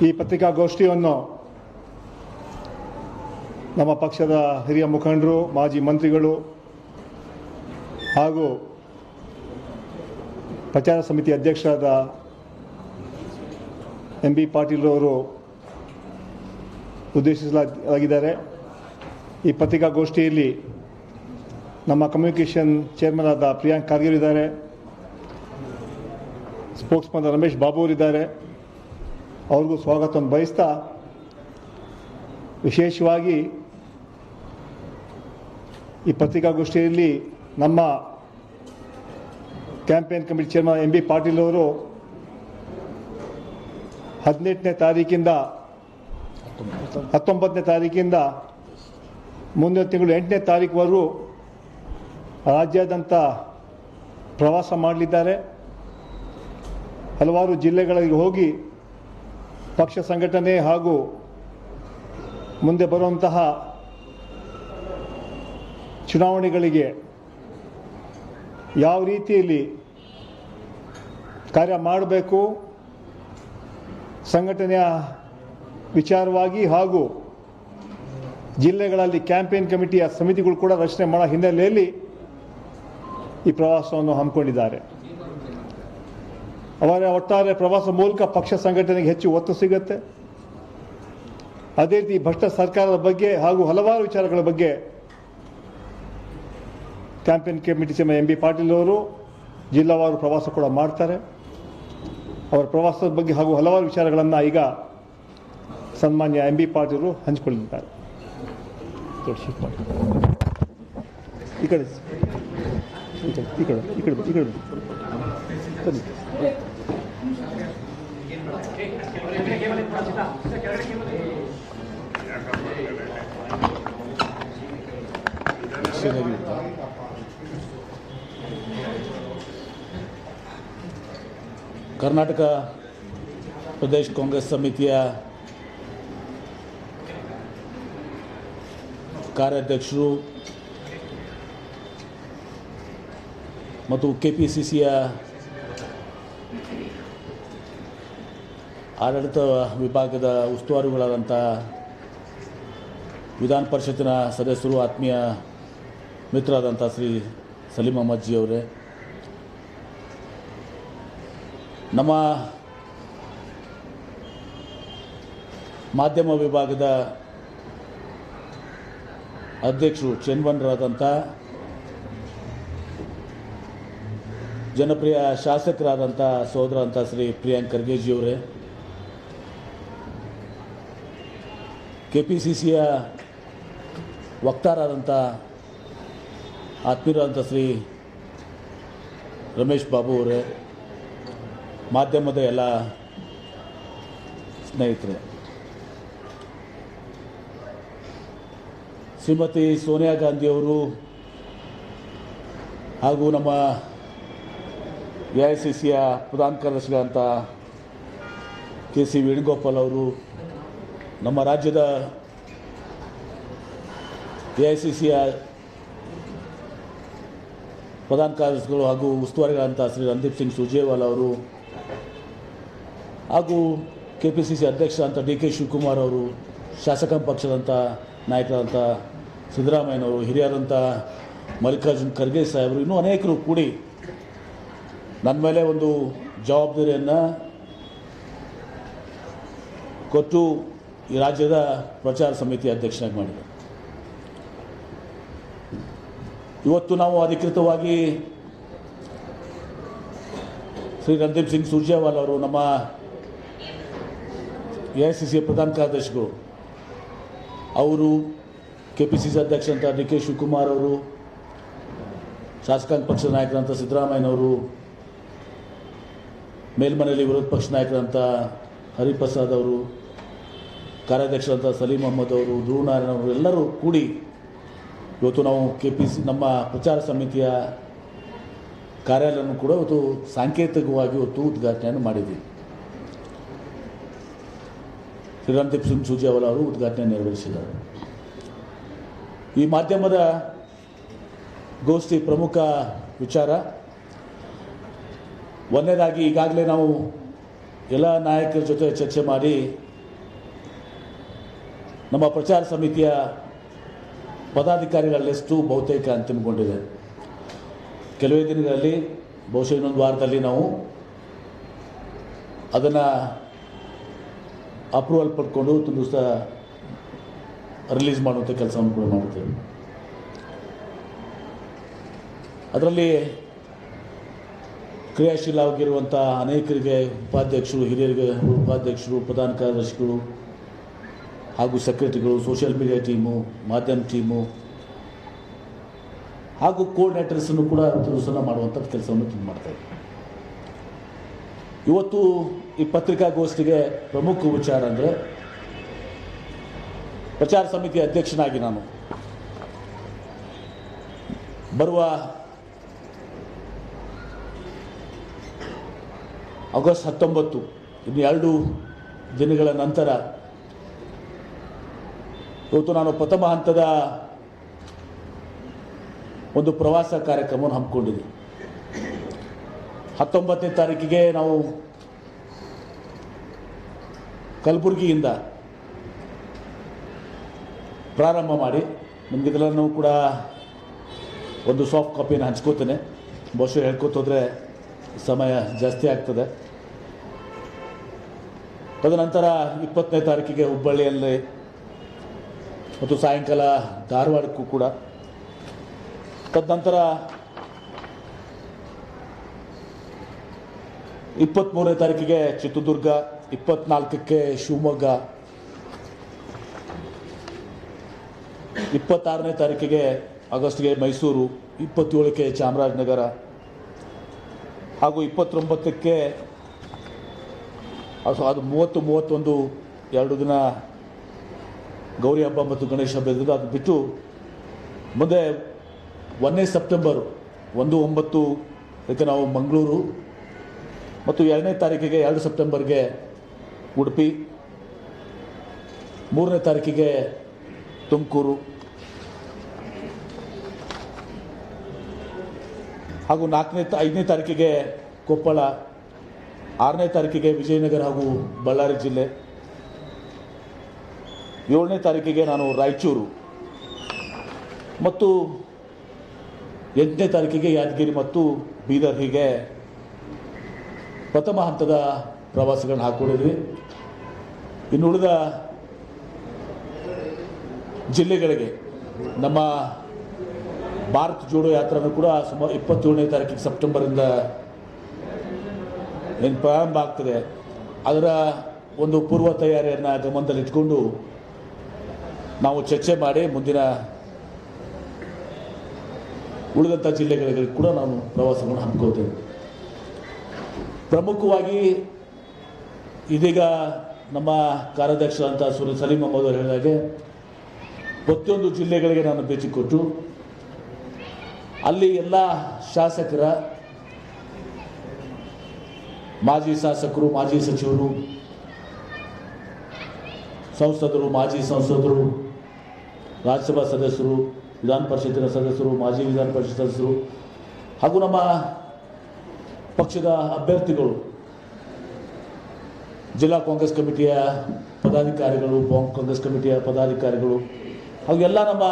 ಈ ಪತ್ರಿಕಾಗೋಷ್ಠಿಯನ್ನು ನಮ್ಮ ಪಕ್ಷದ ಹಿರಿಯ ಮುಖಂಡರು, ಮಾಜಿ ಮಂತ್ರಿಗಳು ಹಾಗೂ ಪ್ರಚಾರ ಸಮಿತಿ ಅಧ್ಯಕ್ಷರಾದ ಎಂ.ಬಿ. ಪಾಟೀಲ್ ಅವರು ಉದ್ದೇಶಿಸಲಾಗಿದ್ದಾರೆ. ಈ ಪತ್ರಿಕಾಗೋಷ್ಠಿಯಲ್ಲಿ ನಮ್ಮ ಕಮ್ಯುನಿಕೇಷನ್ ಚೇರ್ಮನ್ ಆದ ಪ್ರಿಯಾಂಕ್ ಖರ್ಗೆ ಇದ್ದಾರೆ, ಸ್ಪೋಕ್ಸ್ಮನ್ ರಮೇಶ್ ಬಾಬು ಅವರಿದ್ದಾರೆ. ಅವ್ರಿಗೂ ಸ್ವಾಗತವನ್ನು ಬಯಸ್ತಾ, ವಿಶೇಷವಾಗಿ ಈ ಪತ್ರಿಕಾಗೋಷ್ಠಿಯಲ್ಲಿ ನಮ್ಮ campaign committee chairman MB. Patil ಅವರು 18ನೇ ತಾರೀಕಿಂದ 19ನೇ ತಾರೀಕಿಂದ ಮುಂದಿನ ತಿಂಗಳು 8ನೇ ತಾರೀಕುವರೆಗೂ ರಾಜ್ಯಾದ್ಯಂತ ಪ್ರವಾಸ ಮಾಡಲಿದ್ದಾರೆ. ಹಲವಾರು ಜಿಲ್ಲೆಗಳಿಗೆ ಹೋಗಿ ಪಕ್ಷ ಸಂಘಟನೆ ಹಾಗೂ ಮುಂದೆ ಬರುವಂತಹ ಚುನಾವಣೆಗಳಿಗೆ ಯಾವ ರೀತಿಯಲ್ಲಿ ಕಾರ್ಯ ಮಾಡಬೇಕು, ಸಂಘಟನೆಯ ವಿಚಾರವಾಗಿ ಹಾಗೂ ಜಿಲ್ಲೆಗಳಲ್ಲಿ ಕ್ಯಾಂಪೇನ್ ಕಮಿಟಿಯ ಸಮಿತಿಗಳು ಕೂಡ ರಚನೆ ಮಾಡೋ ಹಿನ್ನೆಲೆಯಲ್ಲಿ ಈ ಪ್ರವಾಸವನ್ನು ಹಮ್ಮಿಕೊಂಡಿದ್ದಾರೆ. ಅವರ ಒಟ್ಟಾರೆ ಪ್ರವಾಸ ಮೂಲಕ ಪಕ್ಷ ಸಂಘಟನೆಗೆ ಹೆಚ್ಚು ಒತ್ತು ಸಿಗುತ್ತೆ. ಅದೇ ರೀತಿ ಭ್ರಷ್ಟ ಸರ್ಕಾರದ ಬಗ್ಗೆ ಹಾಗೂ ಹಲವಾರು ವಿಚಾರಗಳ ಬಗ್ಗೆ campaign committee chairman MB. Patil ಅವರು ಜಿಲ್ಲಾವಾರು ಪ್ರವಾಸ ಕೂಡ ಮಾಡ್ತಾರೆ. ಅವರ ಪ್ರವಾಸದ ಬಗ್ಗೆ ಹಾಗೂ ಹಲವಾರು ವಿಚಾರಗಳನ್ನು ಈಗ ಸನ್ಮಾನ್ಯ ಎಂ.ಬಿ. ಪಾಟೀಲ್ ಅವರು ಹಂಚಿಕೊಳ್ಳಿದ್ದಾರೆ. ಈ ಕಡೆ ಈ ಕಡೆ ಈ ಕಡೆ ಈ ಕಡೆ ಸರಿ. ಕರ್ನಾಟಕ ಪ್ರದೇಶ ಕಾಂಗ್ರೆಸ್ ಸಮಿತಿಯ ಕಾರ್ಯಾಧ್ಯಕ್ಷರು ಮತ್ತು ಕೆಪಿಸಿಸಿಯ ಆಡಳಿತ ವಿಭಾಗದ ಉಸ್ತುವಾರಿಗಳಾದಂಥ ವಿಧಾನ ಪರಿಷತ್ತಿನ ಸದಸ್ಯರು, ಆತ್ಮೀಯ ಮಿತ್ರರಾದಂಥ ಶ್ರೀ ಸಲೀಂ ಅಹಮದ್ ಜಿ ಅವರೇ, ನಮ್ಮ ಮಾಧ್ಯಮ ವಿಭಾಗದ ಅಧ್ಯಕ್ಷರು ಚೇನ್ವನ್ರಾದಂಥ ಜನಪ್ರಿಯ ಶಾಸಕರಾದಂಥ ಸೋದರಂಥ ಶ್ರೀ ಪ್ರಿಯಾಂಕ್ ಖರ್ಗೆ ಜಿ ಅವರೇ, ಕೆಪಿಸಿಸಿಯ ವಕ್ತಾರರಾದಂಥ ಆತ್ಮೀಯರಾದಂಥ ಶ್ರೀ ರಮೇಶ್ ಬಾಬು ಅವರೇ, ಮಾಧ್ಯಮದ ಎಲ್ಲ ಸ್ನೇಹಿತರೆ, ಶ್ರೀಮತಿ ಸೋನಿಯಾ ಗಾಂಧಿಯವರು ಹಾಗೂ ನಮ್ಮ ಎಐಸಿಸಿಯ ಪ್ರಧಾನ ಕಾರ್ಯದರ್ಶಿಗಳಂಥ ಕೆ.ಸಿ. ವೇಣುಗೋಪಾಲ್ ಅವರು, ನಮ್ಮ ರಾಜ್ಯದ ಎಐಸಿಸಿಯ ಪ್ರಧಾನ ಕಾರ್ಯದರ್ಶಿಗಳು ಹಾಗೂ ಉಸ್ತುವಾರಿಗಳಂಥ ಶ್ರೀ ರಣದೀಪ್ ಸಿಂಗ್ ಸುರ್ಜೇವಾಲಾ ಅವರು, ಹಾಗೂ ಕೆಪಿಸಿಸಿ ಅಧ್ಯಕ್ಷರಾದಂಥ ಡಿ.ಕೆ. ಶಿವಕುಮಾರ್ ಅವರು, ಶಾಸಕಾಂಗ ಪಕ್ಷದಂಥ ನಾಯಕರಾದಂಥ ಸಿದ್ದರಾಮಯ್ಯನವರು, ಹಿರಿಯರಾದಂಥ ಮಲ್ಲಿಕಾರ್ಜುನ್ ಖರ್ಗೆ ಸಾಹೇಬರು, ಇನ್ನೂ ಅನೇಕರು ಕೂಡಿ ನನ್ನ ಮೇಲೆ ಒಂದು ಜವಾಬ್ದಾರಿಯನ್ನು ಕೊಟ್ಟು ಈ ರಾಜ್ಯದ ಪ್ರಚಾರ ಸಮಿತಿ ಅಧ್ಯಕ್ಷನಾಗಿ ಮಾಡಿದೆ. ಇವತ್ತು ನಾವು ಅಧಿಕೃತವಾಗಿ ಶ್ರೀ ರಣದೀಪ್ ಸಿಂಗ್ ಸುರ್ಜೇವಾಲಾ ಅವರು, ನಮ್ಮ ಎಐಸಿಸಿಯ ಪ್ರಧಾನ ಕಾರ್ಯದರ್ಶಿಗಳು, ಅವರು ಕೆಪಿಸಿಸಿ ಅಧ್ಯಕ್ಷ ಅಂತ ಡಿ.ಕೆ. ಶಿವಕುಮಾರ್ ಅವರು, ಶಾಸಕಾಂಗ ಪಕ್ಷದ ನಾಯಕರಂಥ ಸಿದ್ದರಾಮಯ್ಯನವರು, ಮೇಲ್ಮನೆಯಲ್ಲಿ ವಿರೋಧ ಪಕ್ಷ ನಾಯಕರಂಥ ಹರಿಪ್ರಸಾದ್ ಅವರು, ಕಾರ್ಯಾಧ್ಯಕ್ಷರಂಥ ಸಲೀಂ ಅಹಮದ್ ಅವರು, ಧ್ರುವನಾರಾಯಣ ಅವರು ಎಲ್ಲರೂ ಕೂಡಿ ಇವತ್ತು ನಾವು ನಮ್ಮ ಪ್ರಚಾರ ಸಮಿತಿಯ ಕಾರ್ಯಾಲಯವನ್ನು ಕೂಡ ಇವತ್ತು ಸಾಂಕೇತಿಕವಾಗಿ ಇವತ್ತು ಉದ್ಘಾಟನೆಯನ್ನು ಮಾಡಿದ್ದೀವಿ. ಶ್ರೀ ರಣದೀಪ್ ಸಿಂಗ್ ಸುರ್ಜೇವಾಲಾ ಅವರು ಉದ್ಘಾಟನೆ ನೆರವೇರಿಸಿದ್ದಾರೆ. ಈ ಮಾಧ್ಯಮದ ಗೋಷ್ಠಿ ಪ್ರಮುಖ ವಿಚಾರ ಒಂದನೇದಾಗಿ ಈಗಾಗಲೇ ನಾವು ಎಲ್ಲ ನಾಯಕರ ಜೊತೆ ಚರ್ಚೆ ಮಾಡಿ ನಮ್ಮ ಪ್ರಚಾರ ಸಮಿತಿಯ ಪದಾಧಿಕಾರಿಗಳ ಲಿಸ್ಟು ಬಹುತೇಕ ಅಂತಿಮಗೊಂಡಿದೆ. ಕೆಲವೇ ದಿನಗಳಲ್ಲಿ ಬಹುಶಃ ಇನ್ನೊಂದು ವಾರದಲ್ಲಿ ನಾವು ಅದನ್ನು ಅಪ್ರೂವಲ್ ಪಡ್ಕೊಂಡು ದಿವಸ ರಿಲೀಸ್ ಮಾಡುವಂಥ ಕೆಲಸವನ್ನು ಕೂಡ ಮಾಡ್ತೇವೆ. ಅದರಲ್ಲಿ ಕ್ರಿಯಾಶೀಲವಾಗಿರುವಂಥ ಅನೇಕರಿಗೆ ಉಪಾಧ್ಯಕ್ಷರು, ಹಿರಿಯರಿಗೆ ಉಪಾಧ್ಯಕ್ಷರು, ಪ್ರಧಾನ ಕಾರ್ಯದರ್ಶಿಗಳು ಹಾಗೂ ಸೆಕ್ರೆಟರಿಗಳು, ಸೋಷಿಯಲ್ ಮೀಡಿಯಾ ಟೀಮು, ಮಾಧ್ಯಮ ಟೀಮು ಹಾಗೂ ಕೋಆರ್ಡಿನೇಟರ್ಸನ್ನು ಕೂಡ ದಿವಸ ಮಾಡುವಂಥ ಕೆಲಸವನ್ನು ಮಾಡ್ತಾಯಿದ್ದೀವಿ. ಇವತ್ತು ಈ ಪತ್ರಿಕಾಗೋಷ್ಠಿಗೆ ಪ್ರಮುಖ ವಿಚಾರ ಅಂದರೆ ಪ್ರಚಾರ ಸಮಿತಿ ಅಧ್ಯಕ್ಷನಾಗಿ ನಾನು ಬರುವ ಆಗಸ್ಟ್ 19 ಇನ್ನು 2 ದಿನಗಳ ನಂತರ ಇವತ್ತು ನಾನು ಪ್ರಥಮ ಹಂತದ ಒಂದು ಪ್ರವಾಸ ಕಾರ್ಯಕ್ರಮವನ್ನು ಹಮ್ಮಿಕೊಂಡಿದ್ದೀನಿ. 19ನೇ ತಾರೀಕಿಗೆ ನಾವು ಕಲಬುರಗಿಯಿಂದ ಪ್ರಾರಂಭ ಮಾಡಿ, ನಿಮಗಿದೆಲ್ಲನೂ ಕೂಡ ಒಂದು ಸಾಫ್ಟ್ ಕಾಪಿಯನ್ನು ಹಂಚ್ಕೋತೇನೆ. ಬಹುಶಃ ಹೇಳ್ಕೊತೋದ್ರೆ ಸಮಯ ಜಾಸ್ತಿ ಆಗ್ತದೆ. ತದನಂತರ 20ನೇ ತಾರೀಕಿಗೆ ಹುಬ್ಬಳ್ಳಿಯಲ್ಲಿ ಮತ್ತು ಸಾಯಂಕಾಲ ಧಾರವಾಡಕ್ಕೂ ಕೂಡ, ತದನಂತರ 23ನೇ ತಾರೀಕಿಗೆ ಚಿತ್ರದುರ್ಗ, 24ಕ್ಕೆ ಶಿವಮೊಗ್ಗ, 26ನೇ ತಾರೀಕಿಗೆ ಆಗಸ್ಟ್ಗೆ ಮೈಸೂರು, 27ಕ್ಕೆ ಚಾಮರಾಜನಗರ ಹಾಗೂ 29ಕ್ಕೆ ಅದು 30, 31 2 ದಿನ ಗೌರಿ ಹಬ್ಬ ಮತ್ತು ಗಣೇಶ ಹಬ್ಬ ಇದ್ದಿದ್ದು. ಅದು ಬಿಟ್ಟು ಮುಂದೆ 1ನೇ ಸೆಪ್ಟೆಂಬರ್ 1-9 ನಾವು ಮಂಗಳೂರು ಮತ್ತು 2ನೇ ತಾರೀಕಿಗೆ 2 ಸೆಪ್ಟೆಂಬರ್ಗೆ ಉಡುಪಿ, 3ನೇ ತಾರೀಕಿಗೆ ತುಮಕೂರು ಹಾಗೂ 5ನೇ ತಾರೀಕಿಗೆ ಕೊಪ್ಪಳ, 6ನೇ ತಾರೀಕಿಗೆ ವಿಜಯನಗರ ಹಾಗೂ ಬಳ್ಳಾರಿ ಜಿಲ್ಲೆ, 7ನೇ ತಾರೀಕಿಗೆ ನಾನು ರಾಯಚೂರು ಮತ್ತು 8ನೇ ತಾರೀಕಿಗೆ ಯಾದಗಿರಿ ಮತ್ತು ಬೀದರ್, ಹೀಗೆ ಪ್ರಥಮ ಹಂತದ ಪ್ರವಾಸಗಳನ್ನ ಹಾಕ್ಕೊಂಡಿದ್ವಿ. ಇನ್ನು ಉಳಿದ ಜಿಲ್ಲೆಗಳಿಗೆ ನಮ್ಮ ಭಾರತ್ ಜೋಡೋ ಯಾತ್ರೆನೂ ಕೂಡ ಸುಮಾರು 27ನೇ ತಾರೀಕಿಗೆ ಸೆಪ್ಟೆಂಬರಿಂದ ಏನು ಪ್ರಾರಂಭ ಆಗ್ತದೆ. ಅದರ ಒಂದು ಪೂರ್ವ ತಯಾರಿಯನ್ನು ಗಮನದಲ್ಲಿಟ್ಕೊಂಡು ನಾವು ಚರ್ಚೆ ಮಾಡಿ ಮುಂದಿನ ಉಳಿದಂಥ ಜಿಲ್ಲೆಗಳಿಗೆ ಕೂಡ ನಾವು ಪ್ರವಾಸವನ್ನು ಹಮ್ಮಿಕೊಳ್ತೇವೆ. ಪ್ರಮುಖವಾಗಿ ಇದೀಗ ನಮ್ಮ ಕಾರ್ಯಾಧ್ಯಕ್ಷರಂತ ಸಲೀಂ ಅಹಮದ್ ಅವರು ಹೇಳಿದಾಗೆ ಪ್ರತಿಯೊಂದು ಜಿಲ್ಲೆಗಳಿಗೆ ನಾನು ಭೇಟಿ ಕೊಟ್ಟು ಅಲ್ಲಿ ಎಲ್ಲ ಶಾಸಕರ, ಮಾಜಿ ಶಾಸಕರು, ಮಾಜಿ ಸಚಿವರು, ಸಂಸದರು, ಮಾಜಿ ಸಂಸದರು, ರಾಜ್ಯಸಭಾ ಸದಸ್ಯರು, ವಿಧಾನ ಪರಿಷತ್ತಿನ ಸದಸ್ಯರು, ಮಾಜಿ ವಿಧಾನ ಪರಿಷತ್ ಸದಸ್ಯರು ಹಾಗೂ ನಮ್ಮ ಪಕ್ಷದ ಅಭ್ಯರ್ಥಿಗಳು, ಜಿಲ್ಲಾ ಕಾಂಗ್ರೆಸ್ ಕಮಿಟಿಯ ಪದಾಧಿಕಾರಿಗಳು, ಕಾಂಗ್ರೆಸ್ ಕಮಿಟಿಯ ಪದಾಧಿಕಾರಿಗಳು ಹಾಗೂ ಎಲ್ಲ ನಮ್ಮ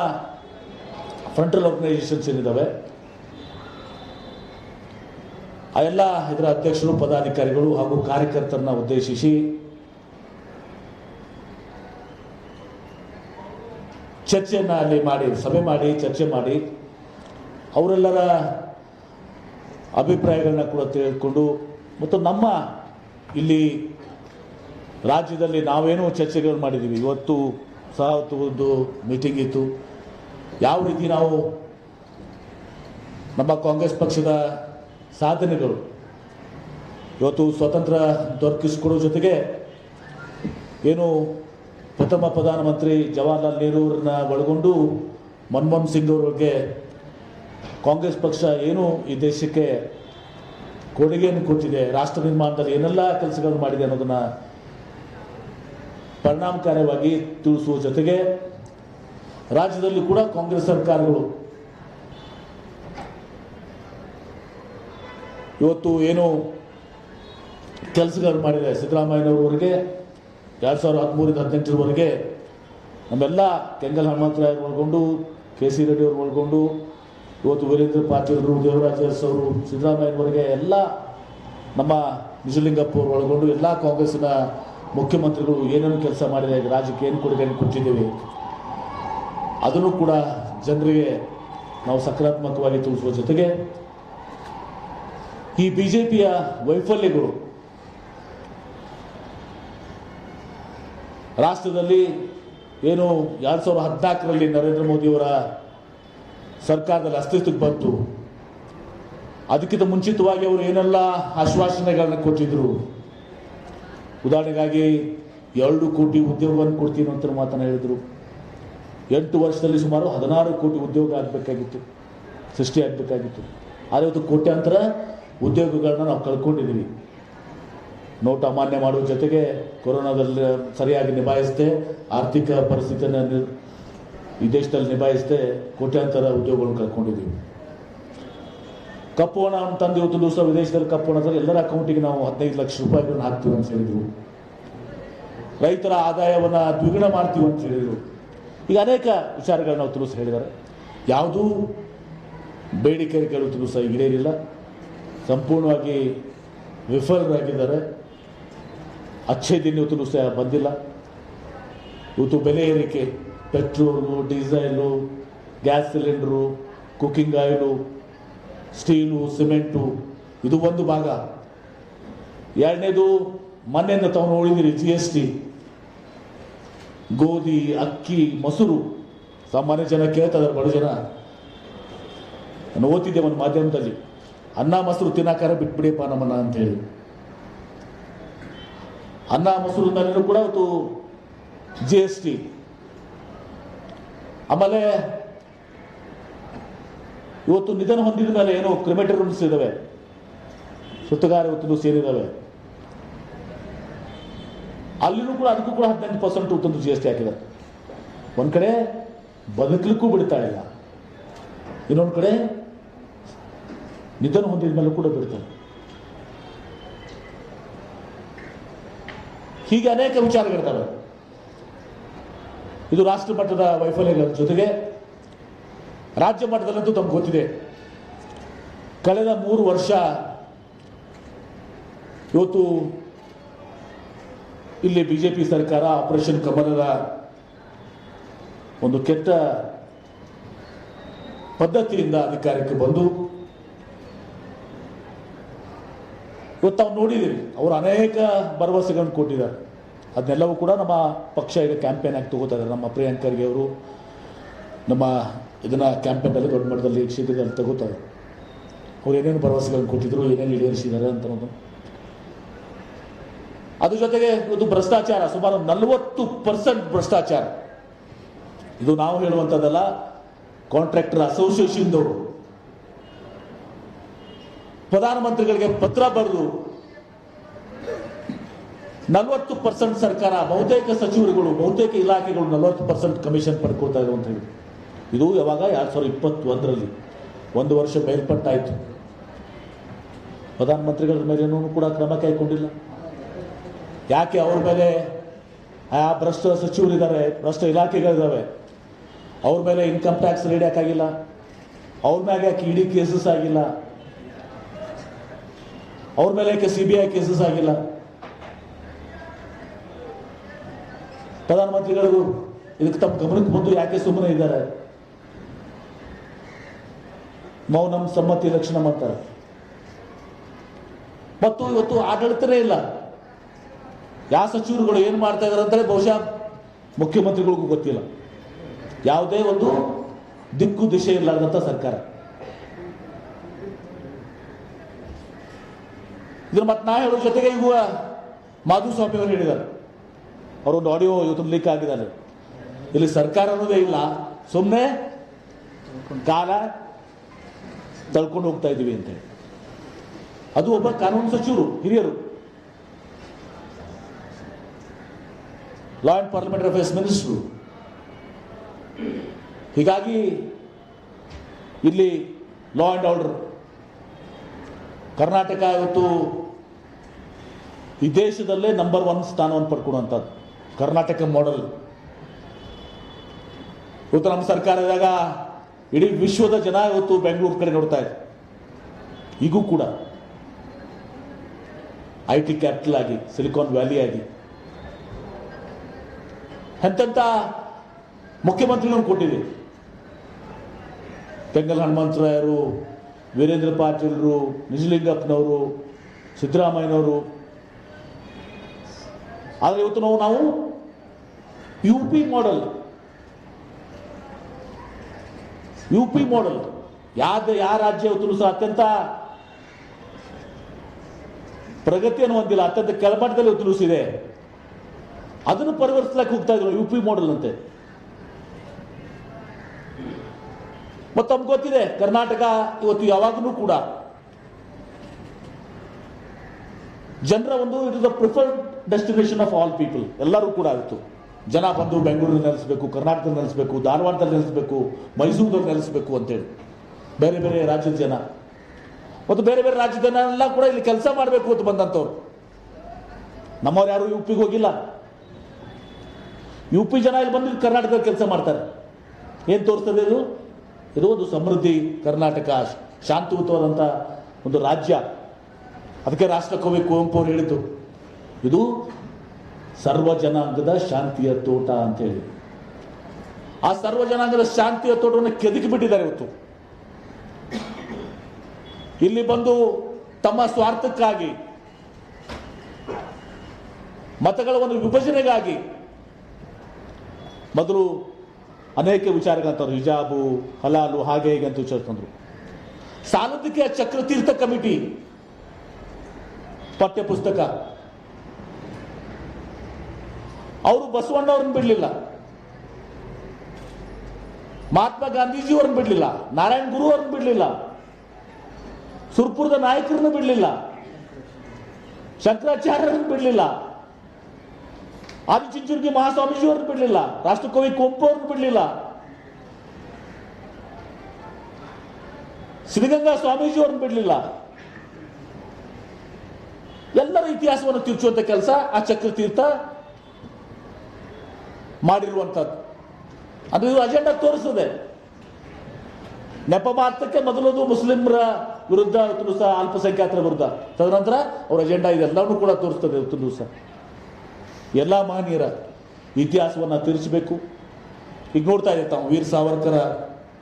ಫ್ರಂಟಲ್ ಆರ್ಗನೈಸೇಷನ್ಸ್ ಏನಿದ್ದಾವೆ ಆ ಎಲ್ಲ ಇದರ ಅಧ್ಯಕ್ಷರು, ಪದಾಧಿಕಾರಿಗಳು ಹಾಗೂ ಕಾರ್ಯಕರ್ತರನ್ನ ಉದ್ದೇಶಿಸಿ ಚರ್ಚೆಯನ್ನು ಅಲ್ಲಿ ಮಾಡಿ, ಸಭೆ ಮಾಡಿ, ಚರ್ಚೆ ಮಾಡಿ ಅವರೆಲ್ಲರ ಅಭಿಪ್ರಾಯಗಳನ್ನ ಕೂಡ ತಿಳಿದುಕೊಂಡು ಮತ್ತು ನಮ್ಮ ಇಲ್ಲಿ ರಾಜ್ಯದಲ್ಲಿ ನಾವೇನೋ ಚರ್ಚೆಗಳು ಮಾಡಿದ್ದೀವಿ. ಇವತ್ತು ಸಹ ಒಂದು ಮೀಟಿಂಗ್ ಇತ್ತು. ಯಾವ ರೀತಿ ನಾವು ನಮ್ಮ ಕಾಂಗ್ರೆಸ್ ಪಕ್ಷದ ಸಾಧನೆಗಳು ಇವತ್ತು ಸ್ವತಂತ್ರ ದೊರಕಿಸಿಕೊಡೋ ಜೊತೆಗೆ ಏನು ಪ್ರಥಮ ಪ್ರಧಾನಮಂತ್ರಿ ಜವಾಹರ್ಲಾಲ್ ನೆಹರು ಅವರನ್ನ ಒಳಗೊಂಡು ಮನಮೋಹನ್ ಸಿಂಗ್ ಅವರಿಗೆ ಕಾಂಗ್ರೆಸ್ ಪಕ್ಷ ಏನು ಈ ದೇಶಕ್ಕೆ ಕೊಡುಗೆಯನ್ನು ಕೊಟ್ಟಿದೆ, ರಾಷ್ಟ್ರ ನಿರ್ಮಾಣದಲ್ಲಿ ಏನೆಲ್ಲ ಕೆಲಸಗಳನ್ನು ಮಾಡಿದೆ ಅನ್ನೋದನ್ನು ಪರಿಣಾಮಕಾರಿಯಾಗಿ ತಿಳಿಸುವ ಜೊತೆಗೆ ರಾಜ್ಯದಲ್ಲಿ ಕೂಡ ಕಾಂಗ್ರೆಸ್ ಸರ್ಕಾರಗಳು ಇವತ್ತು ಏನು ಕೆಲಸಗಳು ಮಾಡಿದೆ, ಸಿದ್ದರಾಮಯ್ಯನವರವರೆಗೆ 2013-18ರವರೆಗೆ ನಮ್ಮೆಲ್ಲ ಕೆಂಗಲ್ ಹನುಮಂತರಾಯರು ಒಳಗೊಂಡು ಕೆ ಸಿ ರೆಡ್ಡಿ ಅವರು ಒಳಗೊಂಡು ಇವತ್ತು ವೀರೇಂದ್ರ ಪಾಟೀಲರು, ದೇವರಾಜ ಅರಸು ಅವರು, ಸಿದ್ದರಾಮಯ್ಯವರೆಗೆ ಎಲ್ಲ ನಮ್ಮ ನಿಜಲಿಂಗಪ್ಪ ಅವರು ಒಳಗೊಂಡು ಎಲ್ಲ ಕಾಂಗ್ರೆಸ್ಸಿನ ಮುಖ್ಯಮಂತ್ರಿಗಳು ಏನೇನು ಕೆಲಸ ಮಾಡಿದೆ, ರಾಜ್ಯಕ್ಕೆ ಏನು ಕೊಡುಗೆಯನ್ನು ಕೊಟ್ಟಿದ್ದೇವೆ ಅದನ್ನು ಕೂಡ ಜನರಿಗೆ ನಾವು ಸಕಾರಾತ್ಮಕವಾಗಿ ತಿಳಿಸುವ ಜೊತೆಗೆ ಈ ಬಿಜೆಪಿಯ ವೈಫಲ್ಯಗಳು ರಾಷ್ಟ್ರದಲ್ಲಿ ಏನು 2014ರಲ್ಲಿ ನರೇಂದ್ರ ಮೋದಿಯವರ ಸರ್ಕಾರದಲ್ಲಿ ಅಸ್ತಿತ್ವಕ್ಕೆ ಬಂತು, ಅದಕ್ಕಿಂತ ಮುಂಚಿತವಾಗಿ ಅವರು ಏನೆಲ್ಲ ಆಶ್ವಾಸನೆಗಳನ್ನು ಕೊಟ್ಟಿದ್ರು. ಉದಾಹರಣೆಗಾಗಿ 2 ಕೋಟಿ ಉದ್ಯೋಗವನ್ನು ಕೊಡ್ತೀನಿ ಅಂತ ಮಾತನ್ನು ಹೇಳಿದರು. 8 ವರ್ಷದಲ್ಲಿ ಸುಮಾರು 16 ಕೋಟಿ ಉದ್ಯೋಗ ಆಗಬೇಕಾಗಿತ್ತು, ಸೃಷ್ಟಿ ಆಗಬೇಕಾಗಿತ್ತು. ಆದರೆ ಇವತ್ತು ಕೋಟ್ಯಾಂತರ ಉದ್ಯೋಗಗಳನ್ನ ನಾವು ಕಳ್ಕೊಂಡಿದ್ದೀವಿ. ನೋಟ್ ಅಮಾನ್ಯ ಮಾಡುವ ಜೊತೆಗೆ ಕೊರೋನಾದಲ್ಲಿ ಸರಿಯಾಗಿ ನಿಭಾಯಿಸದೆ, ಆರ್ಥಿಕ ಪರಿಸ್ಥಿತಿಯನ್ನು ಈ ದೇಶದಲ್ಲಿ ನಿಭಾಯಿಸದೆ ಕೋಟ್ಯಾಂತರ ಉದ್ಯೋಗಗಳನ್ನು ಕಳ್ಕೊಂಡಿದ್ದೀವಿ. ಕಪ್ಪು ಹಣವನ್ನು ತಂದು ಇವತ್ತು ದಿವಸ ವಿದೇಶದಲ್ಲಿ ಕಪ್ಪು ಹಣದಲ್ಲಿ ಎಲ್ಲರ ಅಕೌಂಟಿಗೆ ನಾವು 15 ಲಕ್ಷ ರೂಪಾಯಿಗಳನ್ನು ಹಾಕ್ತೀವಿ ಅಂತ ಹೇಳಿದರು. ರೈತರ ಆದಾಯವನ್ನು ದ್ವಿಗುಣ ಮಾಡ್ತೀವಿ ಅಂತ ಹೇಳಿದರು. ಈಗ ಅನೇಕ ವಿಚಾರಗಳನ್ನ ನಾವು ತಿಳಿಸಿ ಹೇಳಿದ್ದಾರೆ. ಯಾವುದೂ ಬೇಡಿಕೆಗಳು ತಿಳಿಸ ಈಡೇರಿಲ್ಲ, ಸಂಪೂರ್ಣವಾಗಿ ವಿಫಲರಾಗಿದ್ದಾರೆ. ಅಚ್ಚೇ ದಿನ ಇವತ್ತು ಸಹ ಬಂದಿಲ್ಲ. ಇವತ್ತು ಬೆಲೆ ಏರಿಕೆ, petrol, diesel, gas cylinder, cooking oil, steel, cement, ಇದು ಒಂದು ಭಾಗ. ಎರಡನೇದು ಮೊನ್ನೆಯಿಂದ ತಾವು ನೋಡಿದ್ದೀರಿ GST, ಗೋಧಿ, ಅಕ್ಕಿ, ಮೊಸರು. ಸಾಮಾನ್ಯ ಜನ ಕೇಳ್ತಾರೆ, ಬಡ ಜನ. ನಾನು ಓದ್ತಿದ್ದೆ ಒಂದು ಮಾಧ್ಯಮದಲ್ಲಿ, ಅನ್ನ ಮೊಸರು ತಿನ್ನಕಾರ ಬಿಟ್ಬಿಡಿಯಪ್ಪ ನಮ್ಮನ್ನ ಅಂತೇಳಿ. ಅನ್ನ ಮೊಸರು ಮೇಲೂ ಕೂಡ ಇವತ್ತು GST. ಆಮೇಲೆ ಇವತ್ತು ನಿಧನ ಹೊಂದಿದ ಮೇಲೆ ಏನೋ ಕ್ರಿಮೇಟರಿಯಮ್ಸ್ ಇದ್ದಾವೆ, ಸುತ್ತಗಾರ ಇವತ್ತು ಸೇರಿದ್ದಾವೆ, ಅಲ್ಲಿನೂ ಕೂಡ ಅದಕ್ಕೂ ಕೂಡ 18% ಇವತ್ತೊಂದು GST ಹಾಕಿದ್ದಾರೆ. ಒಂದು ಕಡೆ ಬದುಕಲಿಕ್ಕೂ ಬಿಡ್ತಾ ಇಲ್ಲ, ಇನ್ನೊಂದು ಕಡೆ ನಿಧನ ಹೊಂದಿದ ಮೇಲೆ ಕೂಡ ಬಿಡ್ತಾರೆ. ಹೀಗೆ ಅನೇಕ ವಿಚಾರಗಳಿರ್ತವೆ. ಇದು ರಾಷ್ಟ್ರ ಮಟ್ಟದ ವೈಫಲ್ಯಗಳ ಜೊತೆಗೆ ರಾಜ್ಯ ಮಟ್ಟದಲ್ಲಂತೂ ತಮ್ಗೆ ಗೊತ್ತಿದೆ, ಕಳೆದ 3 ವರ್ಷ ಇವತ್ತು ಇಲ್ಲಿ ಬಿಜೆಪಿ ಸರ್ಕಾರ ಆಪರೇಷನ್ ಕಮಲದ ಒಂದು ಕೆಟ್ಟ ಪದ್ಧತಿಯಿಂದ ಅಧಿಕಾರಕ್ಕೆ ಬಂದು ಇವತ್ತು ನಾವು ನೋಡಿದ್ದೀವಿ, ಅವರು ಅನೇಕ ಭರವಸೆಗಳನ್ನು ಕೊಟ್ಟಿದ್ದಾರೆ. ಅದನ್ನೆಲ್ಲವೂ ಕೂಡ ನಮ್ಮ ಪಕ್ಷ ಈಗ ಕ್ಯಾಂಪೇನ್ ಆಗಿ ತಗೋತಾ ಇದ್ದಾರೆ. ನಮ್ಮ ಪ್ರಿಯಾಂಕ್ ಖರ್ಗೆ ಅವರು ನಮ್ಮ ಇದನ್ನು ಕ್ಯಾಂಪೇನಲ್ಲಿ ದೊಡ್ಡ ಮಟ್ಟದಲ್ಲಿ ಶೀಘ್ರದಲ್ಲಿ ತಗೋತಾರೆ. ಅವ್ರು ಏನೇನು ಭರವಸೆಗಳನ್ನು ಕೊಟ್ಟಿದ್ರು, ಏನೇನು ಈಡೇರಿಸಿದ್ದಾರೆ ಅಂತ ಅನ್ನೋದು. ಅದ್ರ ಜೊತೆಗೆ ಇವತ್ತು ಭ್ರಷ್ಟಾಚಾರ, ಸುಮಾರು 40% ಭ್ರಷ್ಟಾಚಾರ. ಇದು ನಾವು ಹೇಳುವಂಥದ್ದಲ್ಲ, ಕಾಂಟ್ರಾಕ್ಟರ್ ಅಸೋಸಿಯೇಷನ್ದವರು ಪ್ರಧಾನಮಂತ್ರಿಗಳಿಗೆ ಪತ್ರ ಬರೆದು 40% ಸರ್ಕಾರ, ಬಹುತೇಕ ಸಚಿವರುಗಳು, ಬಹುತೇಕ ಇಲಾಖೆಗಳು 40% ಕಮಿಷನ್ ಪಡ್ಕೊಳ್ತಾ ಇದ್ರು ಅಂತ ಹೇಳಿ. ಇದು ಯಾವಾಗ 2021ರಲ್ಲಿ 1 ವರ್ಷ ಮೇಲ್ಪಟ್ಟಾಯಿತು. ಪ್ರಧಾನಮಂತ್ರಿಗಳ ಮೇಲೇನೂ ಕೂಡ ಕ್ರಮ ಕೈಗೊಂಡಿಲ್ಲ. ಯಾಕೆ ಅವ್ರ ಮೇಲೆ ಆ ಭ್ರಷ್ಟ ಸಚಿವರಿದ್ದಾರೆ, ಭ್ರಷ್ಟ ಇಲಾಖೆಗಳಿದ್ದಾವೆ, ಅವ್ರ ಮೇಲೆ ಇನ್ಕಮ್ ಟ್ಯಾಕ್ಸ್ ರೇಡ್ ಯಾಕಾಗಿಲ್ಲ, ಅವ್ರ ಮೇಲೆ ಯಾಕೆ ಇಡಿ ಕೇಸಸ್ ಆಗಿಲ್ಲ, ಅವ್ರ ಮೇಲೆ ಯಾಕೆ CBI ಕೇಸಸ್ ಆಗಿಲ್ಲ? ಪ್ರಧಾನಮಂತ್ರಿಗಳು ಇದಕ್ಕೆ ತಮ್ಮ ಗಮನಕ್ಕೆ ಬಂದು ಯಾಕೆ ಸುಮ್ಮನೆ ಇದ್ದಾರೆ? ಮೌನಂ ಸಮ್ಮತಿ ಲಕ್ಷಣ ಮಾಡ್ತಾರೆ. ಮತ್ತು ಇವತ್ತು ಆಡಳಿತನೇ ಇಲ್ಲ. ಯಾವ ಸಚಿವರುಗಳು ಏನು ಮಾಡ್ತಾ ಇದ್ದಾರೆ ಅಂತಲೇ ಬಹುಶಃ ಮುಖ್ಯಮಂತ್ರಿಗಳಿಗೂ ಗೊತ್ತಿಲ್ಲ. ಯಾವುದೇ ಒಂದು ದಿಕ್ಕು ದಿಶೆ ಇರಲಾರ್ದಂಥ ಸರ್ಕಾರ. ಇದ್ರ ಮತ್ತೆ ನಾ ಹೇಳೋ ಜೊತೆಗೆ ಈಗ ಮಾಧುಸ್ವಾಮಿ ಅವರು ಹೇಳಿದ್ದಾರೆ, ಅವರೊಂದು ಆಡಿಯೋ ಇವತ್ತು ಲೀಕ್ ಆಗಿದ್ದಾರೆ. ಇಲ್ಲಿ ಸರ್ಕಾರ ಅನ್ನೋದೇ ಇಲ್ಲ, ಸುಮ್ಮನೆ ಕಾಲ ತಳ್ಕೊಂಡು ಹೋಗ್ತಾ ಇದ್ದೀವಿ ಅಂತೇಳಿ. ಅದು ಒಬ್ಬ ಕಾನೂನು ಸಚಿವರು, ಹಿರಿಯರು, law and parliamentary affairs minister. ಹೀಗಾಗಿ ಇಲ್ಲಿ ಲಾ ಅಂಡ್ ಆರ್ಡರ್ ಕರ್ನಾಟಕ ಇವತ್ತು ಈ ದೇಶದಲ್ಲೇ ನಂಬರ್ 1 ಸ್ಥಾನವನ್ನು ಪಡ್ಕೊಡುವಂಥದ್ದು. ಕರ್ನಾಟಕ ಮಾಡೆಲ್ ಇವತ್ತು ನಮ್ಮ ಸರ್ಕಾರದಾಗ ಇಡೀ ವಿಶ್ವದ ಜನ ಇವತ್ತು ಬೆಂಗಳೂರು ಕಡೆ ನೋಡ್ತಾ ಇದೆ. ಈಗೂ ಕೂಡ IT ಕ್ಯಾಪಿಟಲ್ ಆಗಿ, ಸಿಲಿಕಾನ್ ವ್ಯಾಲಿ ಆಗಿ ಎಂತೆಂಥ ಮುಖ್ಯಮಂತ್ರಿಗಳನ್ನು ಕೊಟ್ಟಿದೆ. ಕೆಂಗಲ್ ಹನುಮಂತರಾಯರು, ವೀರೇಂದ್ರ ಪಾಟೀಲರು, ನಿಜಲಿಂಗಪ್ಪನವರು, ಸಿದ್ದರಾಮಯ್ಯನವರು. ಆದರೆ ಇವತ್ತು ನಾವು UP ಮಾಡೆಲ್ ಯಾವ ರಾಜ್ಯ ಇವತ್ತು ಸಹ ಅತ್ಯಂತ ಪ್ರಗತಿಯನ್ನು ಹೊಂದಿಲ್ಲ, ಅತ್ಯಂತ ಕೆಳಮಟ್ಟದಲ್ಲಿ ಇವತ್ತು ಇದೆ. ಅದನ್ನು ಪರಿವರ್ತಿಸಲಿಕ್ಕೆ ಹೋಗ್ತಾ ಇದ್ರು UP ಮಾಡೆಲ್ ಅಂತೆ. ಮತ್ತು ನಮ್ಗೆ ಗೊತ್ತಿದೆ ಕರ್ನಾಟಕ ಇವತ್ತು ಯಾವಾಗಲೂ ಕೂಡ ಜನರ ಒಂದು it is the preferred destination of all people. ಎಲ್ಲರೂ ಕೂಡ ಆಯಿತು ಜನ ಬಂದು ಬೆಂಗಳೂರಲ್ಲಿ ನೆಲೆಸಬೇಕು, ಕರ್ನಾಟಕದಲ್ಲಿ ನೆಲೆಸಬೇಕು, ಧಾರವಾಡದಲ್ಲಿ ನೆಲೆಸಬೇಕು, ಮೈಸೂರಲ್ಲಿ ನೆಲೆಸಬೇಕು ಅಂತೇಳಿ ಬೇರೆ ಬೇರೆ ರಾಜ್ಯದ ಜನ ಮತ್ತು ಬೇರೆ ಬೇರೆ ರಾಜ್ಯದ ಜನ ಎಲ್ಲ ಕೂಡ ಇಲ್ಲಿ ಕೆಲಸ ಮಾಡಬೇಕು ಅಂತ ಬಂದಂಥವ್ರು. ನಮ್ಮವ್ರು ಯಾರು UPಗೆ ಹೋಗಿಲ್ಲ. UP ಜನ ಇಲ್ಲಿ ಬಂದು ಕರ್ನಾಟಕದಲ್ಲಿ ಕೆಲಸ ಮಾಡ್ತಾರೆ. ಏನು ತೋರಿಸ್ತದೆ ಇದು? ಇದು ಒಂದು ಸಮೃದ್ಧಿ ಕರ್ನಾಟಕ, ಶಾಂತಿಯುತವಾದಂಥ ಒಂದು ರಾಜ್ಯ. ಅದಕ್ಕೆ ರಾಷ್ಟ್ರಕವಿ ಕುವೆಂಪು ಅವರು ಹೇಳಿದ್ದು ಇದು ಸರ್ವ ಜನಾಂಗದ ಶಾಂತಿಯ ತೋಟ ಅಂತೇಳಿ. ಆ ಸರ್ವ ಜನಾಂಗದ ಶಾಂತಿಯ ತೋಟವನ್ನು ಕೆದಕಿ ಬಿಟ್ಟಿದ್ದಾರೆ ಇವತ್ತು. ಇಲ್ಲಿ ಬಂದು ತಮ್ಮ ಸ್ವಾರ್ಥಕ್ಕಾಗಿ, ಮತಗಳ ಒಂದು ವಿಭಜನೆಗಾಗಿ ಮೊದಲು ಅನೇಕ ವಿಚಾರಗಳಂತಂದ್ರು, ಹಿಜಾಬು, ಹಲಾಲು, ಹಾಗೆ ಹೀಗೆ ಅಂತ ವಿಚಾರ ತಂದ್ರು. ಸಾಲದಕ್ಕೆ ಚಕ್ರತೀರ್ಥ ಕಮಿಟಿ ಪಠ್ಯ ಪುಸ್ತಕ ಅವರು ಬಸವಣ್ಣವ್ರನ್ನ ಬಿಡಲಿಲ್ಲ, ಮಹಾತ್ಮ ಗಾಂಧೀಜಿಯವ್ರನ್ನ ಬಿಡಲಿಲ್ಲ, ನಾರಾಯಣ ಗುರು ಅವ್ರನ್ನ ಬಿಡಲಿಲ್ಲ, ಸುರ್ಪುರದ ನಾಯಕರನ್ನ ಬಿಡಲಿಲ್ಲ, ಶಂಕರಾಚಾರ್ಯರನ್ನ ಬಿಡಲಿಲ್ಲ, ಆದಿಚುಂಚನಗಿರಿ ಮಹಾಸ್ವಾಮೀಜಿಯವ್ರನ್ನ ಬಿಡಲಿಲ್ಲ, ರಾಷ್ಟ್ರಕವಿ ಕುವೆಂಪು ಅವ್ರನ್ನ ಬಿಡಲಿಲ್ಲ, ಸಿದ್ಧಗಂಗಾ ಸ್ವಾಮೀಜಿಯವ್ರನ್ನ ಬಿಡಲಿಲ್ಲ. ಎಲ್ಲರ ಇತಿಹಾಸವನ್ನು ತಿರುಚುವಂತ ಕೆಲಸ ಆ ಚಕ್ರತೀರ್ಥ ಮಾಡಿರುವಂಥದ್ದು. ಅದು ಅಜೆಂಡಾ ತೋರಿಸ್ತದೆ. ನೆಪ ಮಾತ್ರಕ್ಕೆ ಮೊದಲದು ಮುಸ್ಲಿಮರ ವಿರುದ್ಧ, ಇವತ್ತು ಸಹ ಅಲ್ಪಸಂಖ್ಯಾತರ ವಿರುದ್ಧ, ತದನಂತರ ಅವ್ರ ಅಜೆಂಡಾ ಇದೆಲ್ಲವನ್ನೂ ಕೂಡ ತೋರಿಸ್ತದೆ. ಇವತ್ತು ಸಹ ಎಲ್ಲ ಮಹನೀಯರ ಇತಿಹಾಸವನ್ನು ತಿರುಚಬೇಕು. ಈಗ ನೋಡ್ತಾ ಇದೆ ತಾವು ವೀರ್ ಸಾವರ್ಕರ